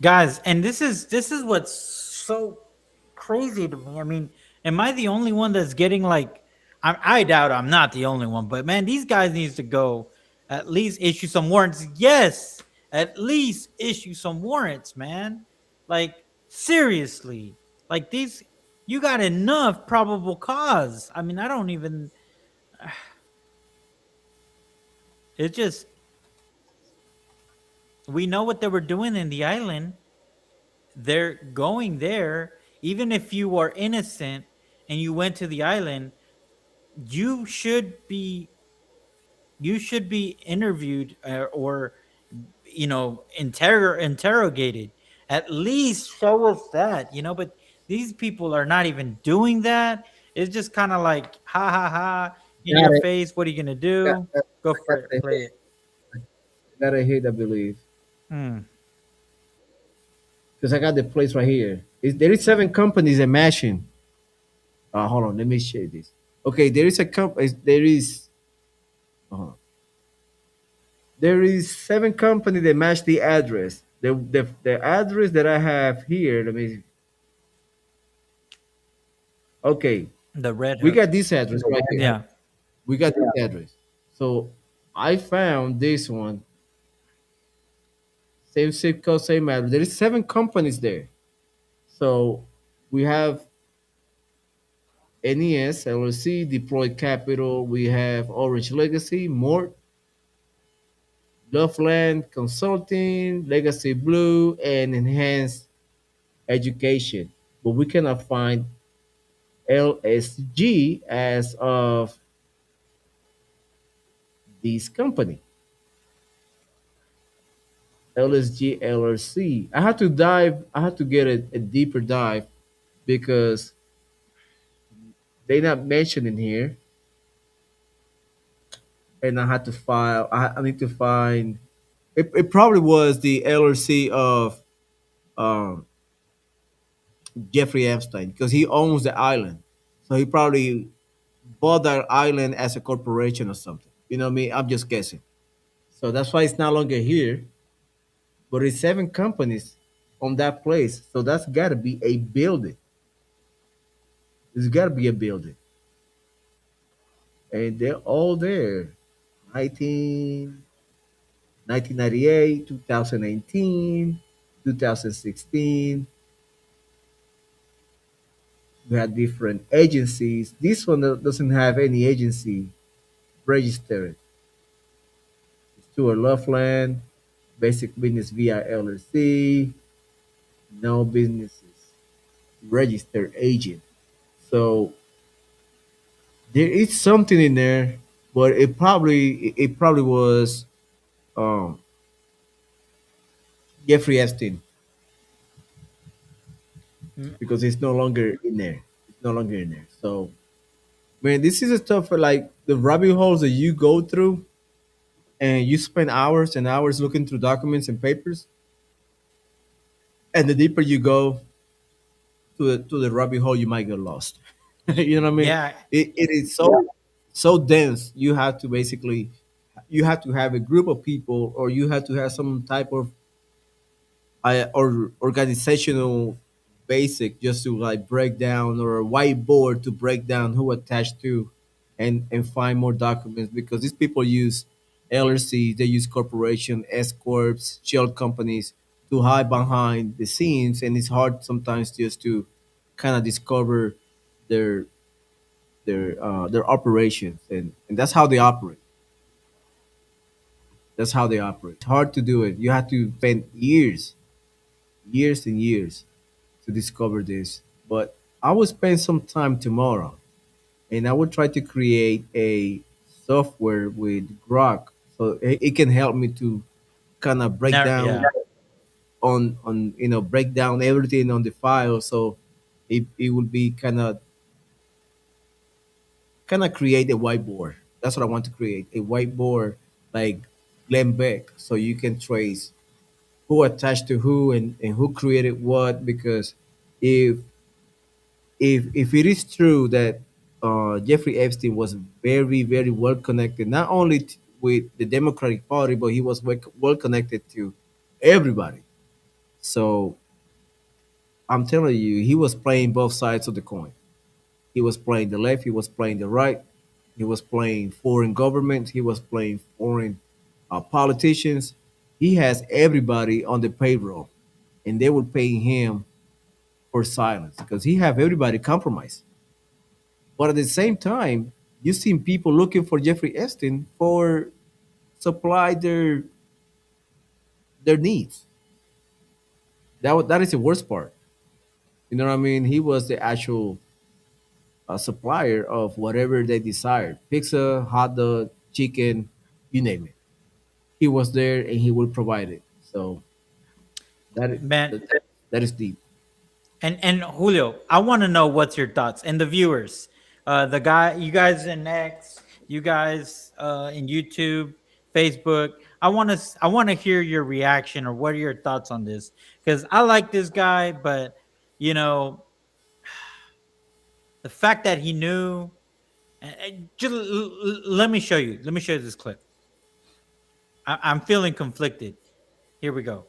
Guys, and this is what's so crazy to me. I mean, am I the only one that's getting like I doubt I'm not the only one, but man, these guys needs to go at least issue some warrants. Yes, at least issue some warrants, man. Like seriously. Like these you got enough probable cause. I mean, I don't even it's just we know what they were doing in the island. They're going there. even if you are innocent and you went to the island, you should be you should be interviewed, or interrogated. At least show us that, but these people are not even doing that. It's just kind of like, ha ha ha, in Got your it. face. What are you gonna Got, do? got, Go I got for it, the play hit. it. I got a hit, I believe, Hmm. because I got the place right here. There is 7 companies that matching. Hold on, let me share this. Okay, there is a company. Uh, there is 7 companies that match the address. The address that I have here. Let me. Okay, The Red we Hook. got this address right here. Yeah. We got this address. So I found this one. Same zip code, same address. There is 7 companies there. So we have NES, LLC, Deployed Capital. We have Orange Legacy, Mort, Loveland Consulting, Legacy Blue, and Enhanced Education. But we cannot find LSG as of this company. LSG LLC. I had to dive. I had to get a deeper dive because they not mentioned in here, and I had to file. I need to find. It probably was the LLC of um, Jeffrey Epstein because he owns the island, so he probably bought that island as a corporation or something. You know what I mean? I'm just guessing. So that's why it's no longer here. But it's 7 companies on that place, so that's got to be a building. There's got to be a building, and they're all there. 19, 1998, 2018, 2016. We had different agencies. This one doesn't have any agency registered. It's Stuart Loveland, Basic Business via LLC, no businesses, registered agent. So there is something in there, but it probably was um, Jeffrey Epstein Mm. because it's no longer in there. It's no longer in there. So man, this is a stuff for like the rabbit holes that you go through and you spend hours and hours looking through documents and papers. And the deeper you go to the rabbit hole, you might get lost. You know what I mean? Yeah. It is so dense. You have to have a group of people, or you have to have some type of or organizational basic just to like break down, or a whiteboard to break down who attached to, and find more documents because these people use LLC, they use corporation, S corps, shell companies to hide behind the scenes, and it's hard sometimes just to kind of discover their their operations, and that's how they operate. That's how they operate. It's hard to do it. You have to spend years and years to discover this. But I will spend some time tomorrow, and I will try to create a software with Grok so it can help me to kind of break down Yeah. on break down everything on the file, so it will be kind of create a whiteboard. That's what I want to create, a whiteboard like Glenn Beck, so you can trace who attached to who, and who created what. Because if if it is true that Jeffrey Epstein was very very well connected, not only with the Democratic Party, but he was well connected to everybody. So I'm telling you, he was playing both sides of the coin. He was playing the left, he was playing the right, he was playing foreign governments, he was playing foreign politicians. He has everybody on the payroll, and they were paying him for silence because he have everybody compromised. But at the same time, you seen people looking for Jeffrey Epstein for supply their needs. That is the worst part. You know what I mean? He was the actual supplier of whatever they desired: pizza, hot dog, chicken, you name it. He was there and he would provide it. So that is, Man, that, that is deep. and Julio, I want to know what's your thoughts and the viewers, the guy, you guys in X, you guys in YouTube, Facebook. I want to hear your reaction or what are your thoughts on this? Because I like this guy, but you know the fact that he knew. Just let me show you. Let me show you this clip. I'm feeling conflicted. Here we go.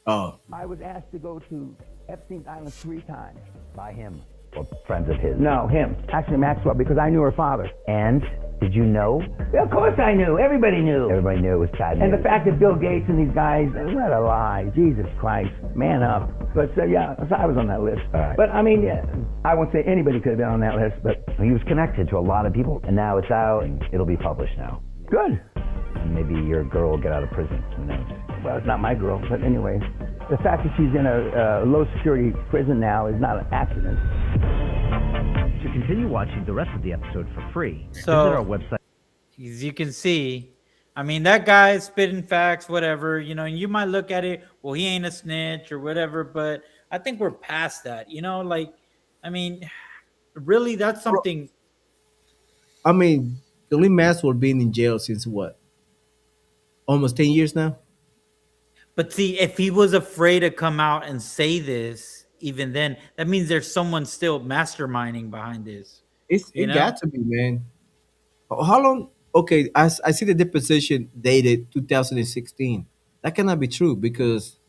Oh, I was asked to go to Epstein's Island 3 times. By him or friends of his? No, him. Actually, Maxwell, because I knew her father. And did you know? Well, of course I knew. Everybody knew. Everybody knew it was bad news. And the fact that Bill Gates and these guys, what a lie. Jesus Christ. Man up. But yeah, so I was on that list. All right. But I mean, yeah, I won't say anybody could have been on that list, but He was connected to a lot of people, and now it's out, and it'll be published now. good. And maybe your girl will get out of prison. Who knows? Well, it's not my girl, but anyway. The fact that she's in a low security prison now is not an accident. To continue watching the rest of the episode for free, visit So- our website. As you can see, I mean, that guy spitting facts, whatever, and you might look at it, well, he ain't a snitch or whatever, but I think we're past that, like, I mean, really, that's something. I mean, Ghislaine Maxwell been in jail since what? Almost 10 years now? But see, if he was afraid to come out and say this, even then, that means there's someone still masterminding behind this, It you know? got to be, man. How long? Okay, I see the deposition dated 2016. That cannot be true because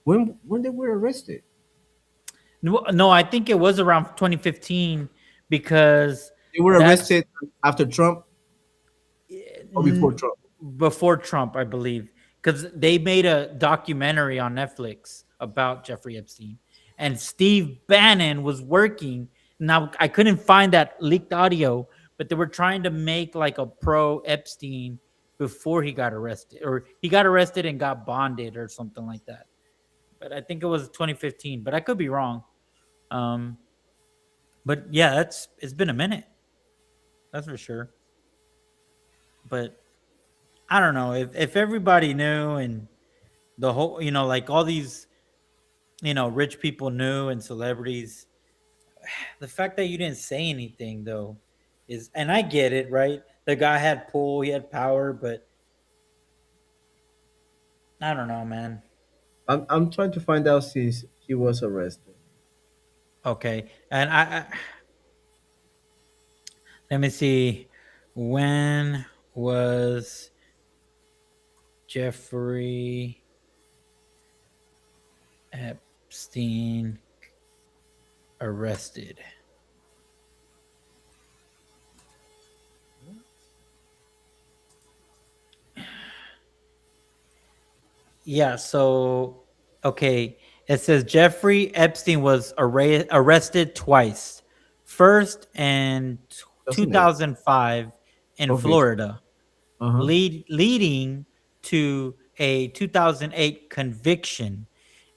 when they were arrested? No, I think it was around 2015 because They were that's arrested after Trump or before Trump? before Trump, I believe, because they made a documentary on Netflix about Jeffrey Epstein, and Steve Bannon was working. Now I couldn't find that leaked audio, but they were trying to make like a pro Epstein before he got arrested, or he got arrested and got bonded or something like that. But I think it was 2015, but I could be wrong. Um, but yeah, it's been a minute, that's for sure. But I don't know if everybody knew and the whole, like all these, rich people knew and celebrities. The fact that you didn't say anything though is, and I get it, right? The guy had pull, he had power, but I don't know, man. I'm trying to find out since he was arrested. Okay, and let me see, when was Jeffrey Epstein arrested? Yeah, so okay, it says Jeffrey Epstein was arrested twice. First in 2008. 2005 in Okay. Florida, Uh-huh. leading to a 2008 conviction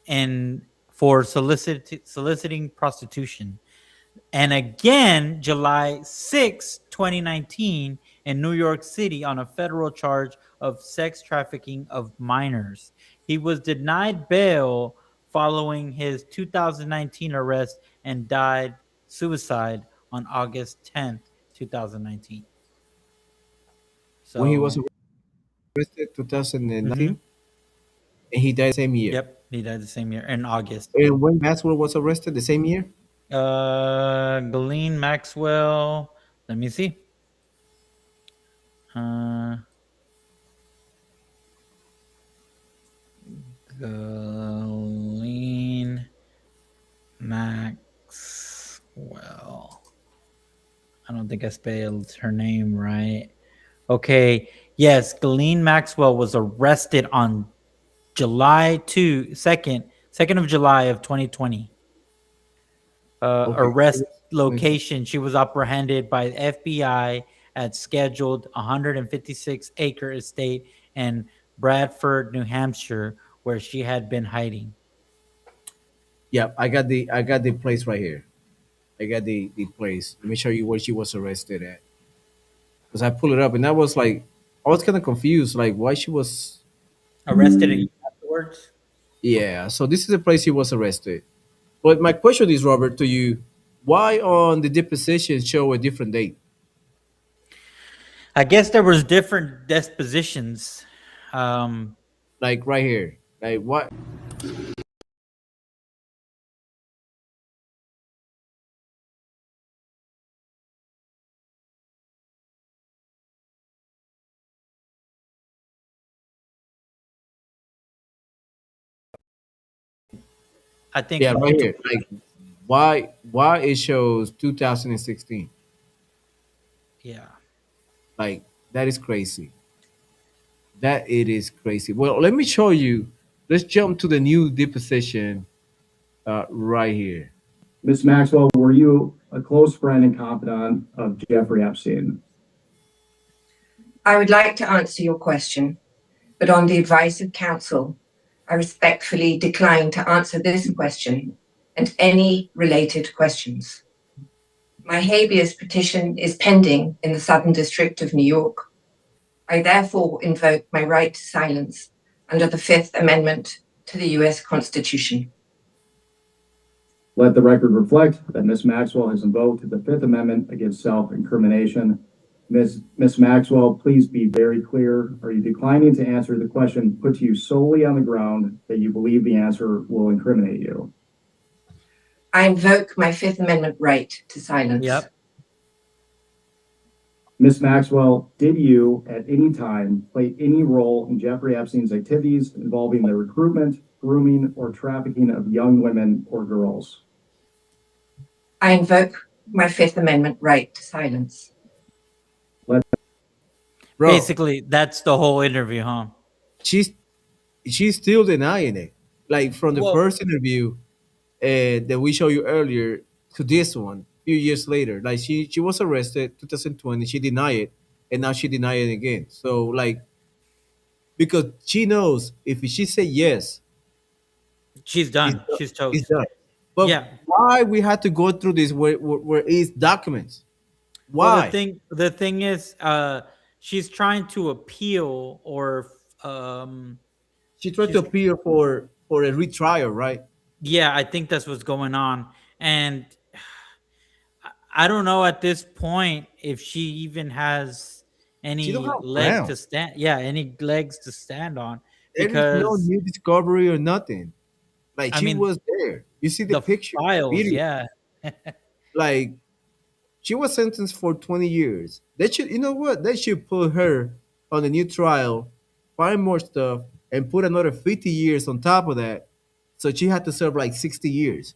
and for soliciting prostitution. And again, July 6, 2019, in New York City on a federal charge of sex trafficking of minors. He was denied bail following his 2019 arrest and died suicide on August 10th, 2019. When he was So, arrested 2019 mhm, and he died the same year. yep, he died the same year in August. And when Maxwell was arrested the same year? Ghislaine Maxwell. Let me see. Uh, Ghislaine Maxwell. I don't think I spelled her name right. Okay. Yes, Ghislaine Maxwell was arrested on July 2nd of July of 2020. Okay. Arrest location. She was apprehended by the FBI at scheduled 156-acre estate in Bradford, New Hampshire, where she had been hiding. Yeah, I got the place right here. I got the place. Let me show you where she was arrested at. Because I pulled it up and I was kind of confused, like why she was. Arrested afterwards. Yeah, so this is the place he was arrested. But my question is, Robert, to you, why on the deposition show a different date? I guess there was different dispositions. Um, Like right here, like what? I think Yeah, right here. multiple. Like why it shows 2016? Yeah. Like that is crazy. That it is crazy. Well, let me show you. Let's jump to the new deposition right here. Ms. Maxwell, were you a close friend and confidant of Jeffrey Epstein? I would like to answer your question, but on the advice of counsel, I respectfully decline to answer this question and any related questions. My habeas petition is pending in the Southern District of New York. I therefore invoke my right to silence under the Fifth Amendment to the U.S. Constitution. Let the record reflect that Ms. Maxwell has invoked the Fifth Amendment against self-incrimination. Ms. Maxwell, please be very clear. Are you declining to answer the question put to you solely on the ground that you believe the answer will incriminate you? I invoke my Fifth Amendment right to silence. Yep. Ms. Maxwell, did you at any time play any role in Jeffrey Epstein's activities involving the recruitment, grooming, or trafficking of young women or girls? I invoke my Fifth Amendment right to silence. Bro, Basically, that's the whole interview, huh? she's she's still denying it. Like from the Well, first interview that we showed you earlier to this one, a few years later. Like she was arrested 2020, she denied it, and now she denied it again. So like because she knows if she say yes, she's it's done. done. She's It's toast. done. But Yeah. why we had to go through this where it's documents? Well, Why? the thing is, she's trying to appeal or, um, She tried to she's appeal for a retrial, right? yeah, I think that's what's going on, and I don't know at this point if she even has She don't any have leg ground. to stand. Yeah, any legs to stand on There is no because new discovery or nothing. Like I she mean was there. You see the the picture, the files. video. Yeah, Like she was sentenced for 20 years. They should, you know what? They should put her on a new trial, find more stuff, and put another 50 years on top of that. So she had to serve like 60 years,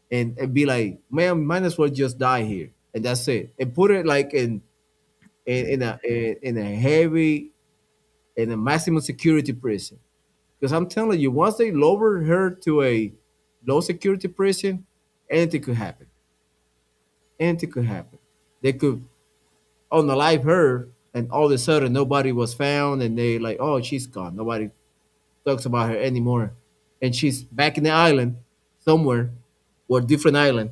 and be like, man, might as well just die here, and that's it. And put it like in a heavy, in a maximum security prison. Because I'm telling you, once they lower her to a low security prison, anything could happen. Anything could happen. They could unalive her, and all of a sudden nobody was found, and they like, oh, she's gone. Nobody talks about her anymore, and she's back in the island somewhere, or different island,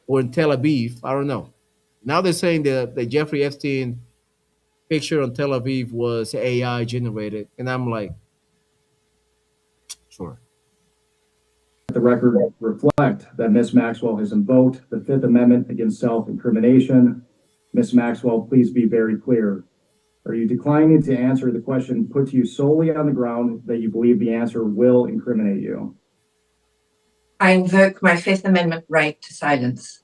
or in Tel Aviv. I don't know. Now they're saying that the Jeffrey Epstein picture on Tel Aviv was AI generated, and I'm like, sure. The record reflect that Ms. Maxwell has invoked the Fifth Amendment against self-incrimination. Ms. Maxwell, please be very clear. Are you declining to answer the question put to you solely on the ground that you believe the answer will incriminate you? I invoke my Fifth Amendment right to silence.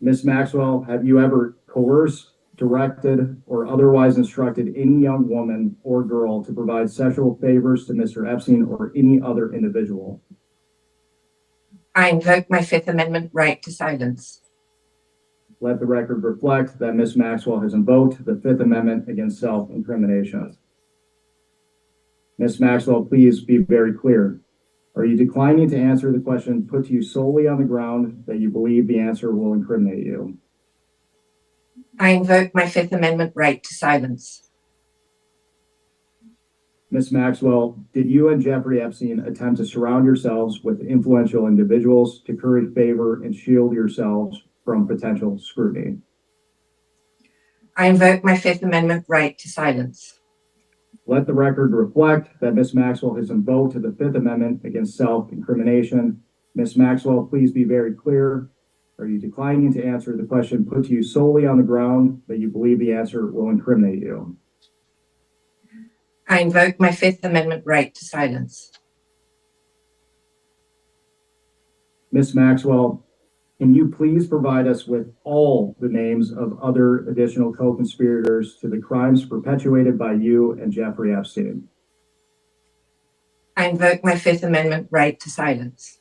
Ms. Maxwell, have you ever coerced, directed, or otherwise instructed any young woman or girl to provide sexual favors to Mr. Epstein or any other individual? I invoke my Fifth Amendment right to silence. Let the record reflect that Ms. Maxwell has invoked the Fifth Amendment against self-incrimination. Ms. Maxwell, please be very clear. Are you declining to answer the question put to you solely on the ground that you believe the answer will incriminate you? I invoke my Fifth Amendment right to silence. Ms. Maxwell, did you and Jeffrey Epstein attempt to surround yourselves with influential individuals to curry favor and shield yourselves from potential scrutiny? I invoke my Fifth Amendment right to silence. Let the record reflect that Ms. Maxwell has invoked the Fifth Amendment against self-incrimination. Ms. Maxwell, please be very clear. Are you declining to answer the question put to you solely on the ground that you believe the answer will incriminate you? I invoke my Fifth Amendment right to silence. Ms. Maxwell, can you please provide us with all the names of other additional co-conspirators to the crimes perpetuated by you and Jeffrey Epstein? I invoke my Fifth Amendment right to silence.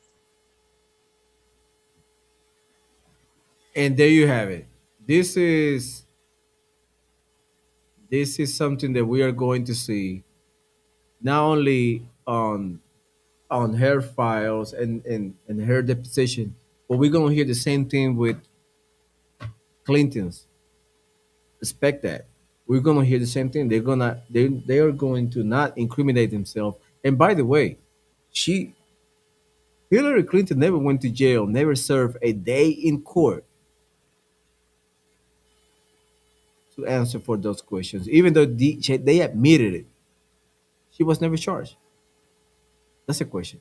And there you have it. This is this is something that we are going to see not only on her files and her deposition, but we're gonna hear the same thing with Clinton's. Expect that. We're gonna hear the same thing. They are going to not incriminate themselves. And by the way, she Hillary Clinton never went to jail, never served a day in court to answer for those questions. Even though they admitted it, she was never charged. That's a question.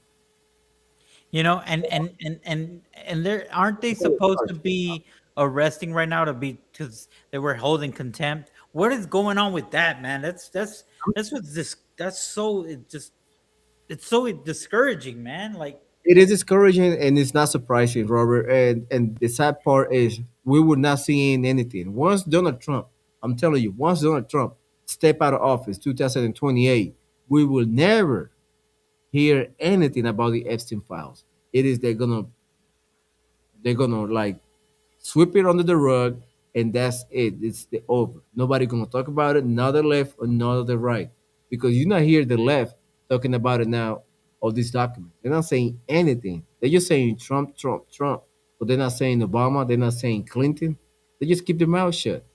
You know, and there aren't they supposed to be arresting right now to be because they were holding contempt? What is going on with that, man? That's what's this that's so it just it's so discouraging, man. Like, It is discouraging and it's not surprising, Robert. And the sad part is we were not seeing anything. Once Donald Trump, I'm telling you, once Donald Trump step out of office, 2028, we will never hear anything about the Epstein files. It is they're gonna like sweep it under the rug, and that's it. It's the over. Nobody gonna talk about it. Neither left or neither right, because you not hear the left talking about it now. Of these documents, they're not saying anything. They're just saying Trump, Trump, Trump, but they're not saying Obama. They're not saying Clinton. They just keep their mouth shut.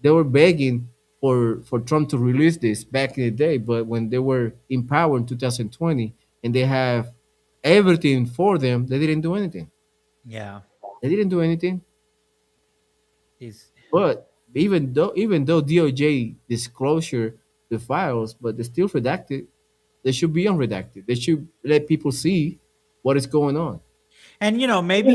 They were begging for Trump to release this back in the day, but when they were in power in 2020 and they have everything for them, they didn't do anything. yeah, They didn't do anything. he's But even though DOJ disclosure the files, but they're still redacted, they should be unredacted. They should let people see what is going on. and maybe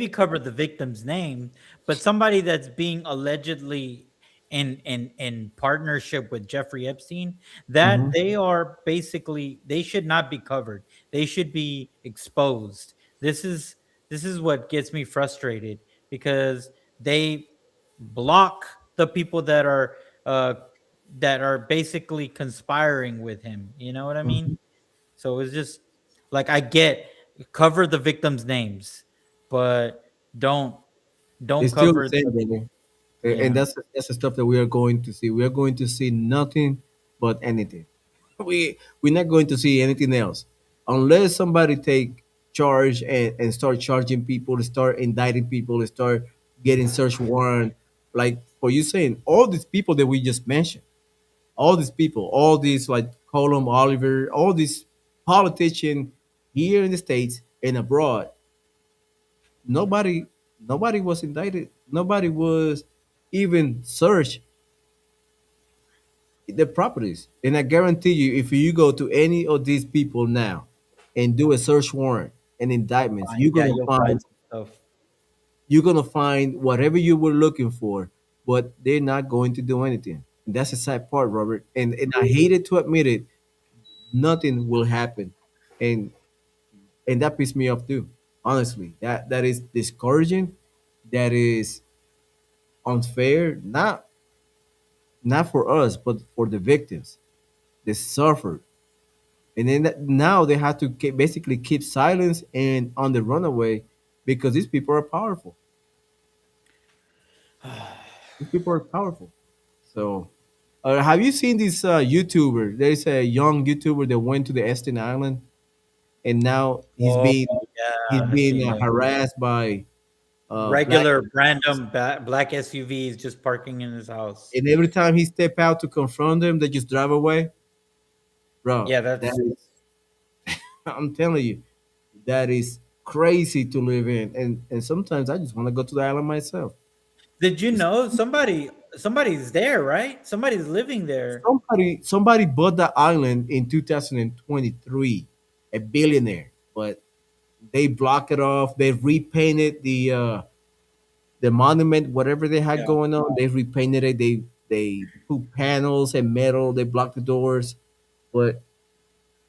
cover the victim's name, but somebody that's being allegedly in partnership with Jeffrey Epstein, that Mhm. they are basically they should not be covered. They should be exposed. This is what gets me frustrated because they block the people uh that are basically conspiring with him. You know what I mean? Mhm. So it's just like I get cover the victims' names, but don't don't It's still the cover same, the brother. And yeah. that's the stuff that we are going to see. We are going to see nothing but anything. We're not going to see anything else unless somebody take charge and start charging people, start indicting people, start getting search warrant. Like for you saying all these people that we just mentioned, all these people, all these like Colum Oliver, all these politicians here in the States and abroad, nobody nobody was indicted. Nobody was even searched the properties. And I guarantee you, if you go to any of these people now and do a search warrant and indictments, Fine. Yeah, you'll find some stuff. you're gonna find whatever you were looking for, but they're not going to do anything. And that's the sad part, Robert. And I hated to admit it, nothing will happen. And and that pissed me off too. Honestly. That is discouraging. That is unfair. Not for us, but for the victims. They suffered. And then now they have to basically keep silence and on the runaway because these people are powerful. These people are powerful. So, have you seen this YouTuber? There's a young YouTuber that went to the Epstein Island, and now Oh yeah, he's I being seen it. harassed by black, Regular random black SUVs just parking in his house. and every time he step out to confront them, they just drive away. bro. Yeah, That that's. is, I'm telling you, that is crazy to live in. And sometimes I just want to go to the island myself. Did you know somebody's there, right? Somebody's living there. Somebody bought the island in 2023, a billionaire, but they block it off. They repainted the monument, whatever they had Yeah. going on. They repainted it. They put panels and metal. They blocked the doors, but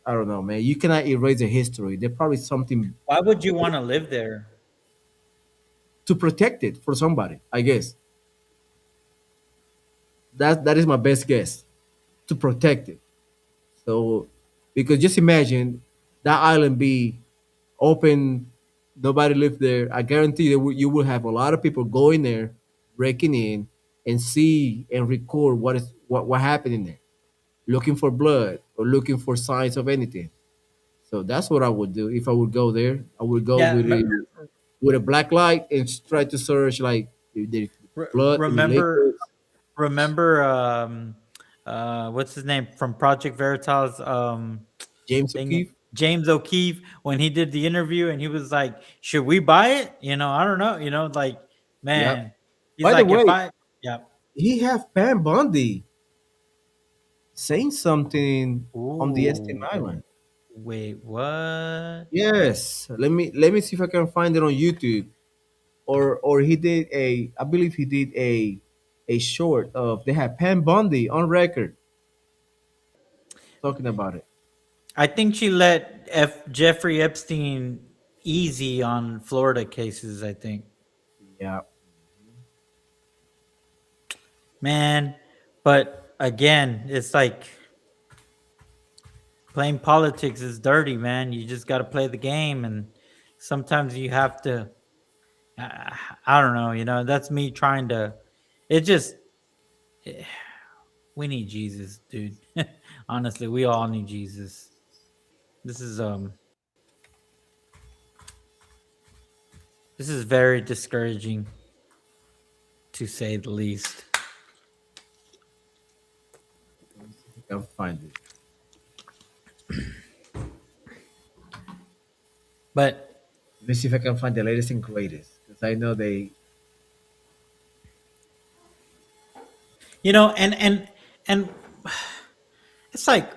I don't know, man. You cannot erase the history. There's probably something Why would you want to live there? to protect it for somebody. I guess that is my best guess, to protect it. So, because just imagine that island be open, nobody live there. I guarantee you will have a lot of people going there, breaking in, and see and record what happened in there, looking for blood or looking for signs of anything. So that's what I would do if I would go there. I would go Yeah, with a black light and try to search like if there's blood, any remember liquids. remember what's his name from Project Veritas, James dang it, O'Keefe. James O'Keefe, when he did the interview and he was like, "Should we buy it?" I don't know, like, Yeah. man, he's By the like, if way, I yeah. he have Pam Bundy saying something on the Epstein Ooh, Island. wait, what? Yes, let me see if I can find it on YouTube. Or he did I believe he did a short of they had Pam Bundy on record talking about it. I think she let Jeffrey Epstein easy on Florida cases, I think. Yeah. Man, but again, it's like playing politics is dirty, man. You just got to play the game, and sometimes you have to. I don't know, That's me trying to. It just we need Jesus, dude. Honestly, we all need Jesus. This is this is very discouraging, to say the least. I can find it. But Let me see if I can find the latest and greatest because I know they. and it's like,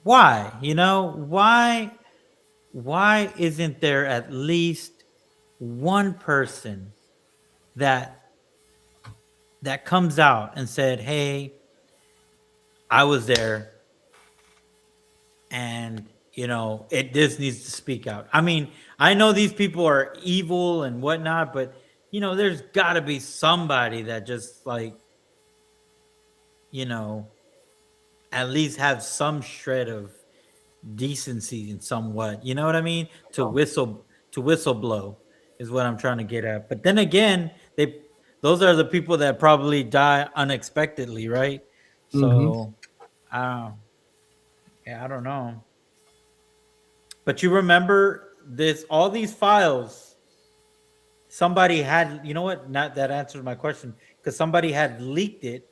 why? Why isn't there at least one person that comes out and said, "Hey, I was there, and it this needs to speak out." I mean, I know these people are evil and whatnot, but there's got to be somebody that just like you know at least have some shred of decency and somewhat. You know what I mean? To whistle blow is what I'm trying to get at. But then again, those are the people that probably die unexpectedly, right? Mm-hmm. So, yeah, I don't know. But you remember this? All these files. Somebody had, you know what? Not that answers my question, because somebody had leaked it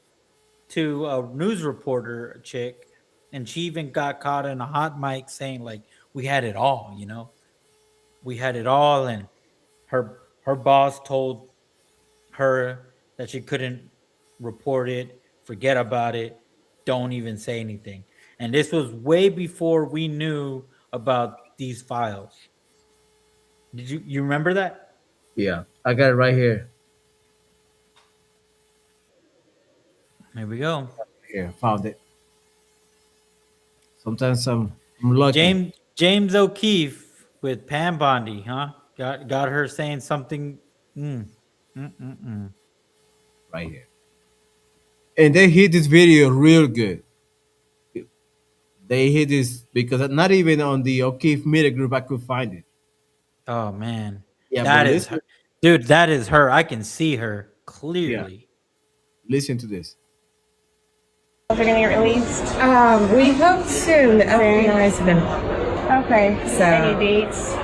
to a news reporter chick, and she even got caught in a hot mic saying like, "We had it all, we had it all," and her boss told her that she couldn't report it, forget about it, don't even say anything. And this was way before we knew about these files. Did you remember that? Yeah, I got it right here. There we go. Here, found it. Sometimes I'm lucky. James O'Keefe with Pam Bondi, huh? Got her saying something. Mm, mm. Right here. And they hit this video real good. They hit this because not even on the O'Keefe media group I could find it. Oh man, Yeah, but that is her, listen, dude. That is her. I can see her yeah, clearly. listen to this. Are going to get released? We hope soon. The FBI's been. Okay. So- Any dates?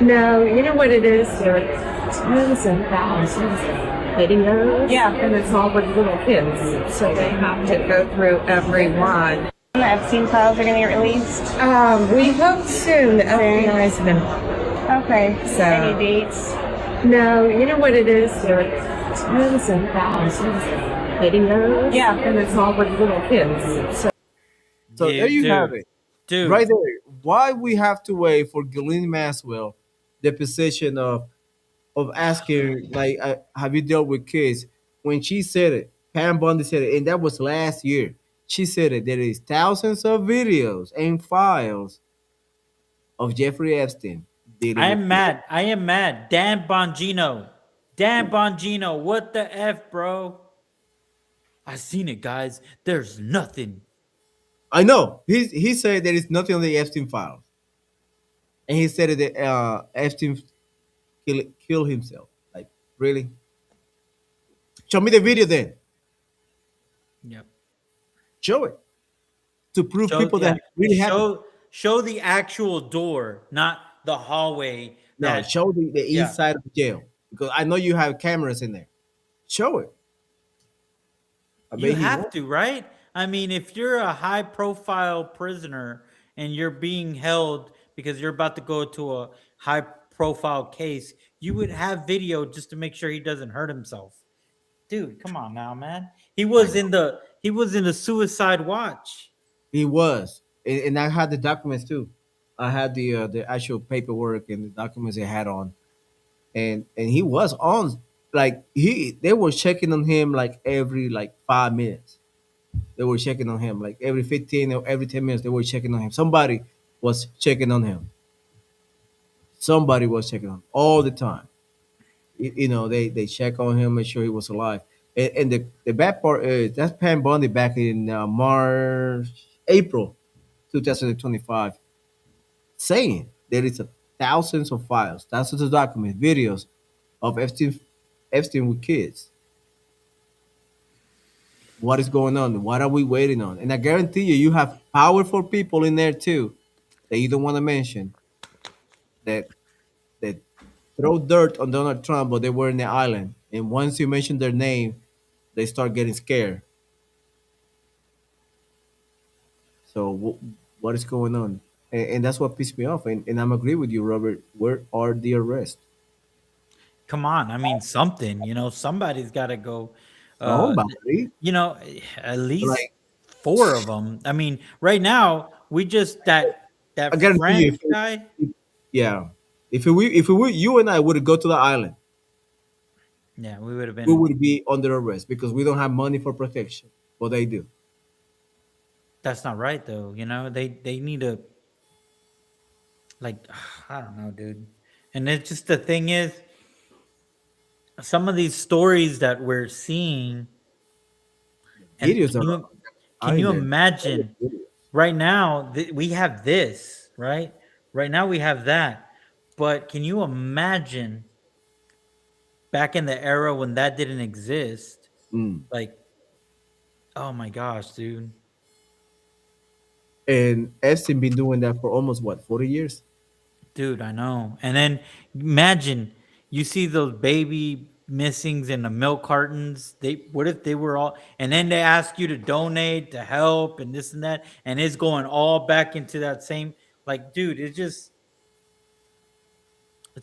No, you know what it is? There are tons and thousands of videos. Yeah. And it's all with little kids. So they have to go through every one. The Epstein files are going to get released? We hope soon. The FBI's been. Okay. So. Any dates? No, you know what it is? There are tons and thousands of videos. Yeah. And it's all with little kids. So. So there you have Dude, it, dude. right there. Why we have to wait for Ghislaine Maxwell, the position of asking like, have you dealt with kids? When she said it, Pam Bondi said it, and that was last year. She said it. There is thousands of videos and files of Jeffrey Epstein dealing I with am kids. mad. I am mad. Dan Bongino. Dan Bongino. What the F, bro? I seen it, guys. There's nothing. I know. He said there is nothing on the Epstein files, and he said that Epstein kill himself. Like, really? Show me the video then. Yep. Show it to prove Show people that really happened. show the actual door, not the hallway No, that show the yeah. inside of the jail because I know you have cameras in there. Show it. I You bet he have won't. to, right? I mean, if you're a high profile prisoner and you're being held because you're about to go to a high profile case, you would have video just to make sure he doesn't hurt himself. Dude, come on now, man. I know He was in the suicide watch. he was, and I had the documents too. I had the actual paperwork and the documents they had on, and he was on. Like they were checking on him like every like 5 minutes. They were checking on him like every 15 or every 10 minutes. They were checking on him. Somebody was checking on him. Somebody was checking on him all the time. They check on him, make sure he was alive. And the bad part is that's Pam Bondi back in April 2025, saying there is thousands of files, thousands of documents, videos of Epstein with kids. What is going on? What are we waiting on? And I guarantee you, you have powerful people in there too that you don't want to mention that that throw dirt on Donald Trump, but they were in the island. And once you mention their name, they start getting scared. So what is going on? And that's what pissed me off. And I'm agree with you, Robert. Where are the arrests? Come on, I mean something, somebody's got to go. Uh, Somebody. at least Like, four of them. I mean, right now we just I that guarantee you, French guy. yeah, if we you and I would go to the island, Yeah, we would have we been. would be under arrest because we don't have money for protection, but they do. That's not right though. They need to like I don't know, dude. And it's just the thing is, some of these stories that we're seeing, and Videos are can in you there. imagine right now we have this right? Right now we have that, but can you imagine back in the era when that didn't exist? Mm. Like, oh my gosh, dude. And Epstein been doing that for almost what 40 years. Dude, I know. And then imagine you see those baby missings in the milk cartons. What if they were all, and then they ask you to donate to help and this and that, and it's going all back into that same, like, dude, it's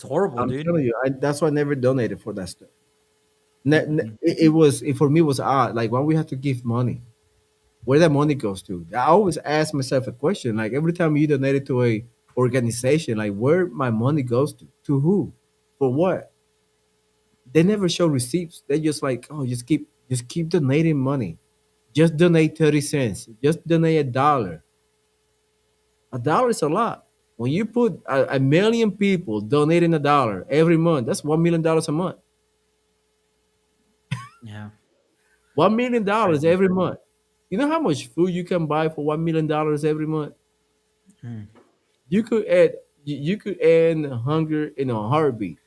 horrible, I'm dude. telling you, that's why I never donated for that stuff. Mm-mm. For me was odd. Like, why we have to give money? Where that money goes to? I always ask myself a question. Like every time you donate it to a organization, like where my money goes to who, for what? They never show receipts. They just like, oh, just keep donating money. Just donate 30 cents. Just donate $1. $1 is a lot. When you put a million people donating $1 every month, that's $1 million a month. Yeah. $1 million Crazy. every month. You know how much food you can buy for $1 million every month? Mm. You could end hunger in a heartbeat.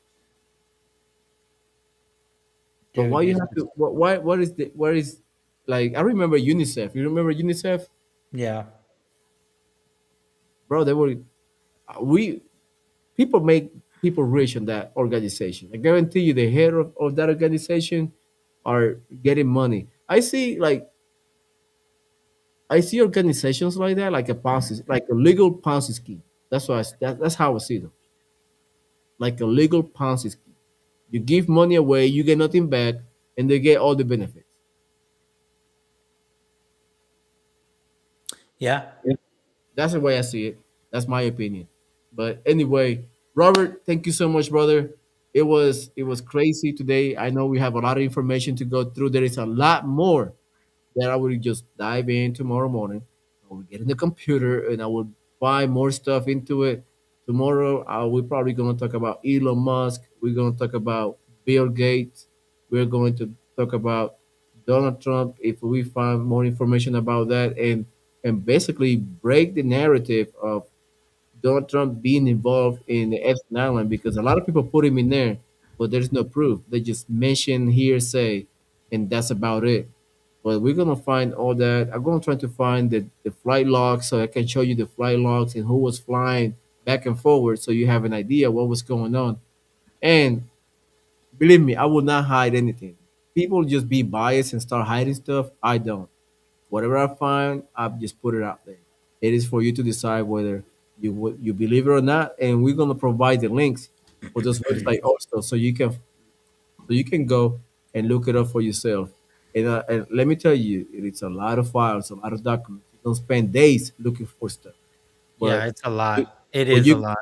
But Dude, why you have to? Why? What is the? Where is? Like I remember UNICEF. You remember UNICEF, yeah. bro? They were we people make people rich in that organization. I guarantee you, the head of that organization are getting money. I see like I see organizations like that, like a Ponzi, like a legal Ponzi scheme. That's how I see them, like a legal Ponzi scheme. You give money away, you get nothing back, and they get all the benefits. Yeah. Yeah. That's the way I see it. That's my opinion. But anyway, Robert, thank you so much, brother. It was crazy today. I know we have a lot of information to go through. There is a lot more that I will just dive in tomorrow morning. I will get in the computer and I will find more stuff into it. Tomorrow, we're probably going to talk about Elon Musk. We're going to talk about Bill Gates. We're going to talk about Donald Trump if we find more information about that, and basically break the narrative of Donald Trump being involved in the Epstein Island, because a lot of people put him in there, but there's no proof. They just mention hearsay, and that's about it. But we're gonna find all that. I'm gonna try to find the flight logs so I can show you the flight logs and who was flying back and forward, so you have an idea what was going on. And believe me, I will not hide anything. People just be biased and start hiding stuff. I don't. Whatever I find, I just put it out there. It is for you to decide whether you believe it or not, and we're gonna provide the links for those websites also, so you can go and look it up for yourself. And let me tell you, it's a lot of files, a lot of documents. You don't spend days looking for stuff, Yeah, but it's a lot. It but is a you lot.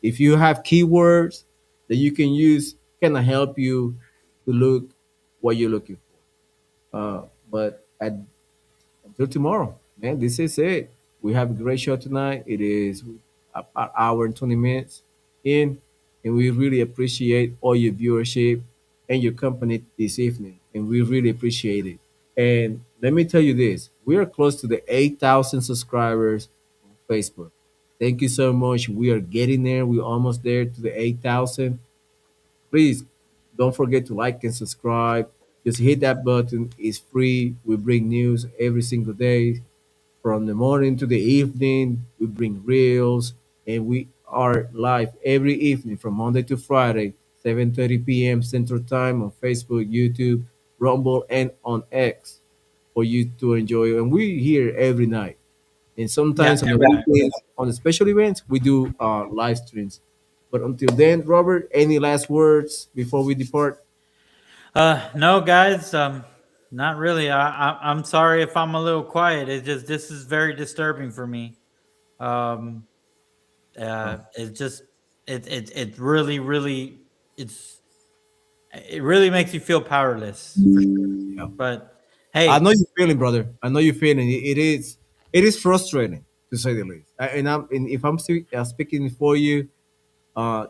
if you have keywords that you can use, kind of help you to look what you're looking for. But until tomorrow, man, this is it. We have a great show tonight. It is an hour and 20 minutes in, and we really appreciate all your viewership and your company this evening, and we really appreciate it. And let me tell you this, we are close to the 8,000 subscribers on Facebook. Thank you so much. We are getting there. We're almost there to the 8,000. Please don't forget to like and subscribe. Just hit that button. It's free. We bring news every single day. From the morning to the evening, we bring reels, and we are live every evening from Monday to Friday, 7:30 p.m. Central Time on Facebook, YouTube, Rumble, and on X for you to enjoy. And we're here every night. And Yeah, sometimes on the every night. weekends, on the special events, we do live streams. But until then, Robert, any last words before we depart? No, guys. Not really. I'm sorry if I'm a little quiet. It's just this is very disturbing for me. Um, it's just it really it's it really makes you feel powerless for sure. Yeah. But I know hey, you're feeling, brother. I know you're feeling. It is frustrating to say the least. And if I'm speaking for you,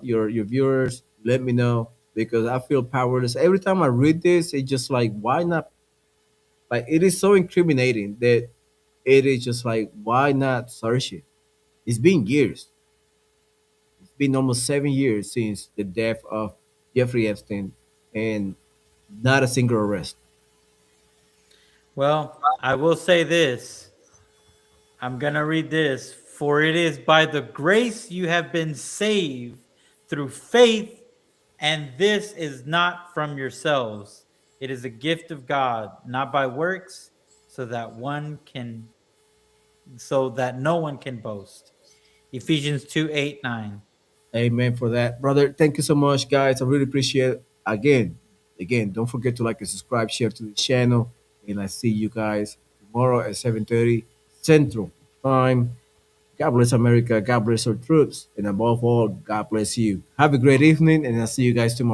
your viewers, let me know, because I feel powerless every time I read this. It's just like, why not? Like, it is so incriminating that it is just like, why not search it? It's been years. It's been almost 7 years since the death of Jeffrey Epstein, and not a single arrest. well, I will say this. I'm going to read this. For it is by the grace you have been saved through faith, and this is not from yourselves. It is a gift of God, not by works, so that no one can boast. Ephesians 2:8-9. Amen for that, brother. Thank you so much, guys. I really appreciate it. Again, don't forget to like and subscribe, share to the channel, and I see you guys tomorrow at 7:30 Central Time. God bless America. God bless our troops, and above all, God bless you. Have a great evening, and I'll see you guys tomorrow.